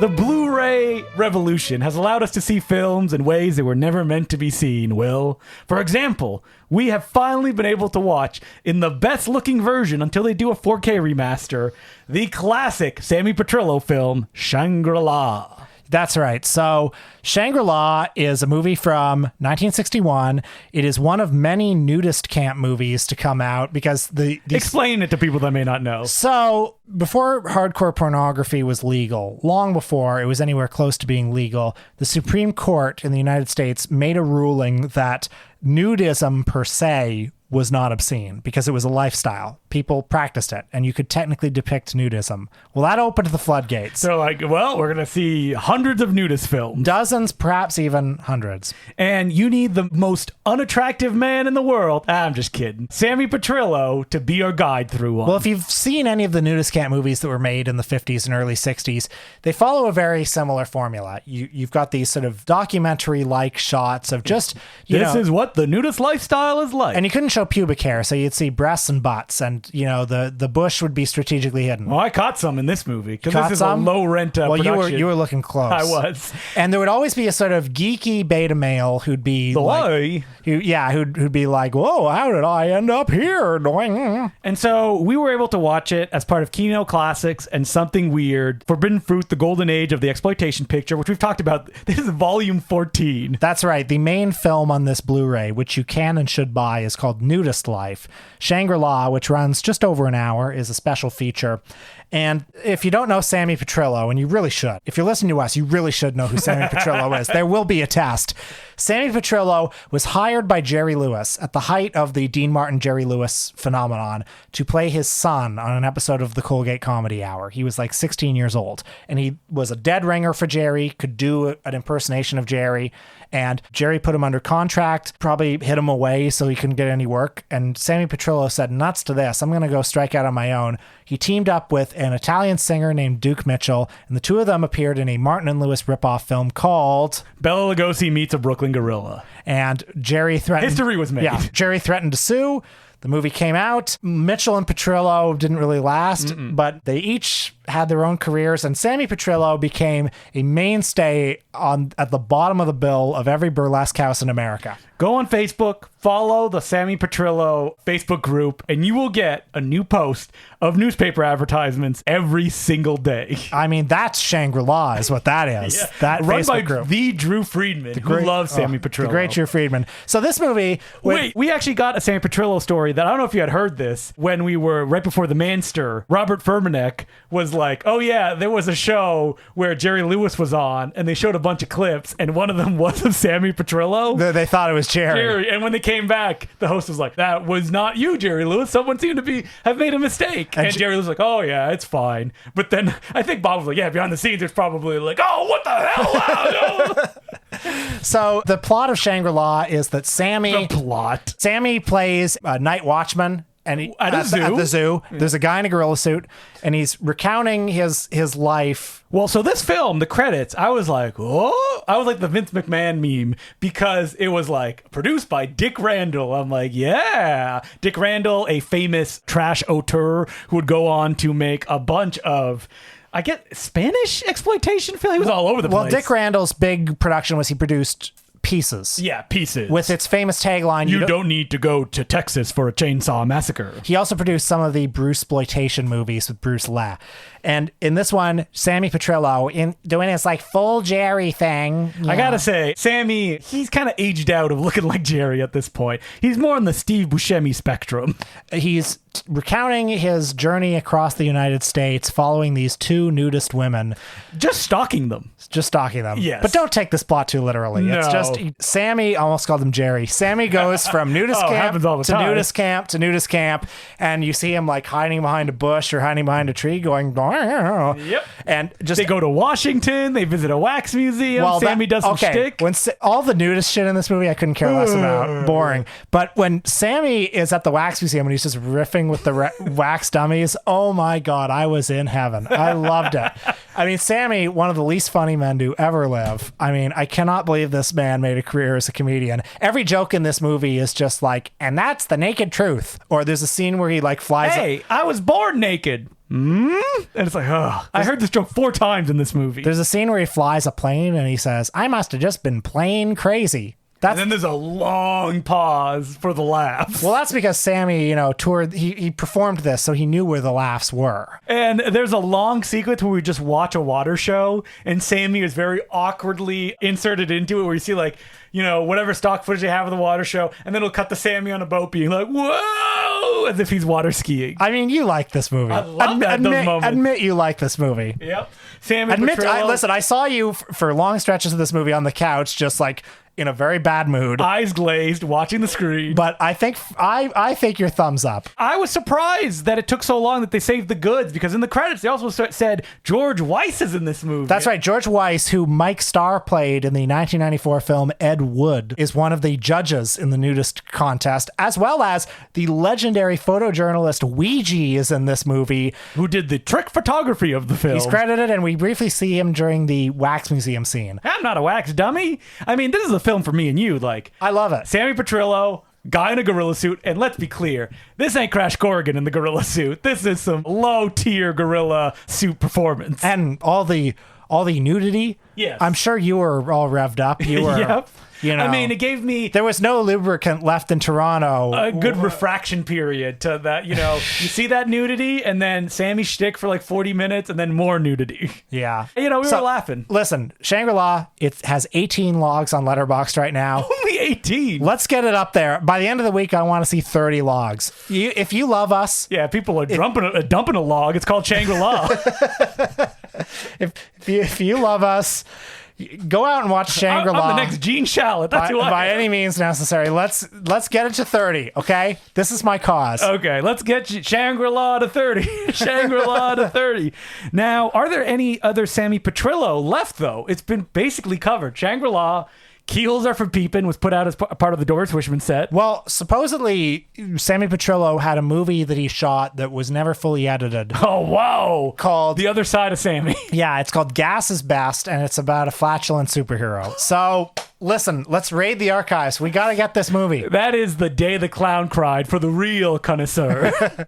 The Blu-ray revolution has allowed us to see films in ways that were never meant to be seen, Will. For example, we have finally been able to watch, in the best-looking version until they do a 4K remaster, the classic Sammy Petrillo film, Shangri-La. That's right. So Shangri-La is a movie from 1961. It is one of many nudist camp movies to come out because Explain it to people that may not know. So before hardcore pornography was legal, long before it was anywhere close to being legal, the Supreme Court in the United States made a ruling that nudism per se was not obscene because it was a lifestyle. People practiced it, and you could technically depict nudism. Well, that opened the floodgates. So like, well, we're going to see hundreds of nudist films. Dozens, perhaps even hundreds. And you need the most unattractive man in the world. I'm just kidding. Sammy Petrillo to be your guide through one. Well, if you've seen any of the nudist camp movies that were made in the 50s and early 60s, they follow a very similar formula. You've got these sort of documentary-like shots of just, this is what the nudist lifestyle is like. And you couldn't show pubic hair, so you'd see breasts and butts, and the bush would be strategically hidden. Well, I caught some in this movie because this is a low rent production. you were looking close. I was, and there would always be a sort of geeky beta male who'd be who'd be like, "Whoa, how did I end up here?" And so we were able to watch it as part of Kino Classics and Something Weird, Forbidden Fruit, the golden age of the exploitation picture, which we've talked about. This is volume 14. That's right. The main film on this Blu-ray, which you can and should buy, is called Nudist Life. Shangri-La, which runs just over an hour, is a special feature. And if you don't know Sammy Petrillo, and you really should, if you're listening to us, you really should know who Sammy Petrillo is. There will be a test. Sammy Petrillo was hired by Jerry Lewis at the height of the Dean Martin Jerry Lewis phenomenon to play his son on an episode of the Colgate Comedy Hour. He was like 16 years old, and he was a dead ringer for Jerry, could do an impersonation of Jerry, and Jerry put him under contract, probably hid him away so he couldn't get any work. And Sammy Petrillo said, nuts to this, I'm going to go strike out on my own. He teamed up with an Italian singer named Duke Mitchell, and the two of them appeared in a Martin and Lewis ripoff film called Bela Lugosi Meets a Brooklyn Gorilla. And Jerry threatened... History was made. Yeah, Jerry threatened to sue. The movie came out. Mitchell and Petrillo didn't really last, but they each had their own careers, and Sammy Petrillo became a mainstay at the bottom of the bill of every burlesque house in America. Go on Facebook, follow the Sammy Petrillo Facebook group, and you will get a new post of newspaper advertisements every single day. I mean, that's Shangri-La is what that is. Yeah. That Run Facebook by group. the Drew Friedman, who loves Sammy Petrillo. The great Drew Friedman. So this movie... Wait, we actually got a Sammy Petrillo story that I don't know if you had heard this when we were right before the Manster. Robert Furmanek was like, oh yeah, there was a show where Jerry Lewis was on, and they showed a bunch of clips, and one of them was of Sammy Petrillo. They thought it was Jerry. And when they came back, the host was like, that was not you, Jerry Lewis. Someone seemed to have made a mistake. And Jerry Lewis was like, oh yeah, it's fine. But then I think Bob was like, yeah, behind the scenes, there's probably like, oh, what the hell? So the plot of Shangri-La is that Sammy plays a night watchman. And at the zoo, there's a guy in a gorilla suit, and he's recounting his life. Well, so this film, the credits, I was like, oh, I was like the Vince McMahon meme because it was like produced by Dick Randall. I'm like, yeah. Dick Randall, a famous trash auteur who would go on to make a bunch of, I get Spanish exploitation film. He was all over the place. Well, Dick Randall's big production was he produced Pieces. Yeah, Pieces. With its famous tagline, You don't need to go to Texas for a chainsaw massacre. He also produced some of the Bruce-sploitation movies with Bruce Lee. And in this one, Sammy Petrillo doing his like full Jerry thing. Yeah. I gotta say, Sammy, he's kind of aged out of looking like Jerry at this point. He's more on the Steve Buscemi spectrum. He's recounting his journey across the United States following these two nudist women. Just stalking them. Yes. But don't take this plot too literally. No. It's just Sammy, almost called him Jerry. Sammy goes from nudist camp to nudist camp to nudist camp, and you see him like hiding behind a bush or hiding behind a tree going, yep. And just they go to Washington, they visit a wax museum, Sammy does some shtick. When all the nudist shit in this movie I couldn't care less about. Boring. But when Sammy is at the wax museum and he's just riffing with the wax dummies, oh my God, I was in heaven. I loved it. I mean, Sammy, one of the least funny men to ever live. I mean, I cannot believe this man made a career as a comedian. Every joke in this movie is just like, and that's the naked truth. Or there's a scene where he like flies. Hey, I was born naked. And it's like, oh, I heard this joke 4 times in this movie. There's a scene where he flies a plane and he says, I must have just been plain crazy. And then there's a long pause for the laughs. Well, that's because Sammy, toured, he performed this, so he knew where the laughs were. And there's a long sequence where we just watch a water show, and Sammy is very awkwardly inserted into it, where you see, like, whatever stock footage they have of the water show, and then it'll cut to Sammy on a boat being like, whoa, as if he's water skiing. I mean, you like this movie. I love those moments. Admit you like this movie. Yep. Sammy Petrillo. Listen, I saw you for long stretches of this movie on the couch, just like, in a very bad mood, eyes glazed, watching the screen. But I think your thumbs up. I was surprised that it took so long that they saved the goods, because in the credits they also said George Weiss is in this movie. That's right. George Weiss, who Mike Starr played in the 1994 film Ed Wood, is one of the judges in the nudist contest, as well as the legendary photojournalist Ouija is in this movie, who did the trick photography of the film. He's credited, and we briefly see him during the wax museum scene. I'm not a wax dummy. I mean, this is a film for me and you. Like, I love it. Sammy Petrillo, guy in a gorilla suit, and let's be clear, this ain't Crash Corrigan in the gorilla suit. This is some low tier gorilla suit performance, and all the nudity. Yes, I'm sure you were all revved up. You were. Yep. I mean, it gave me... There was no lubricant left in Toronto. A good refraction period to that, you see that nudity, and then Sammy shtick for like 40 minutes, and then more nudity. Yeah. We were laughing. Listen, Shangri-La, it has 18 logs on Letterboxd right now. Only 18? Let's get it up there. By the end of the week, I want to see 30 logs. If you love us... Yeah, people are dumping a log. It's called Shangri-La. if you love us... Go out and watch Shangri-La. I'm the next Gene Shalit. That's who I am. By any means necessary. Let's get it to 30, okay? This is my cause. Okay, let's get Shangri-La to 30. Shangri-La to 30. Now, are there any other Sammy Petrillo left, though? It's been basically covered. Shangri-La, Keels Are for Peepin' was put out as part of the Doris Wishman set. Well, supposedly, Sammy Petrillo had a movie that he shot that was never fully edited. Oh, wow. Called... The Other Side of Sammy. Yeah, it's called Gas is Best, and it's about a flatulent superhero. So, listen, let's raid the archives. We got to get this movie. That is the day the clown cried for the real connoisseur.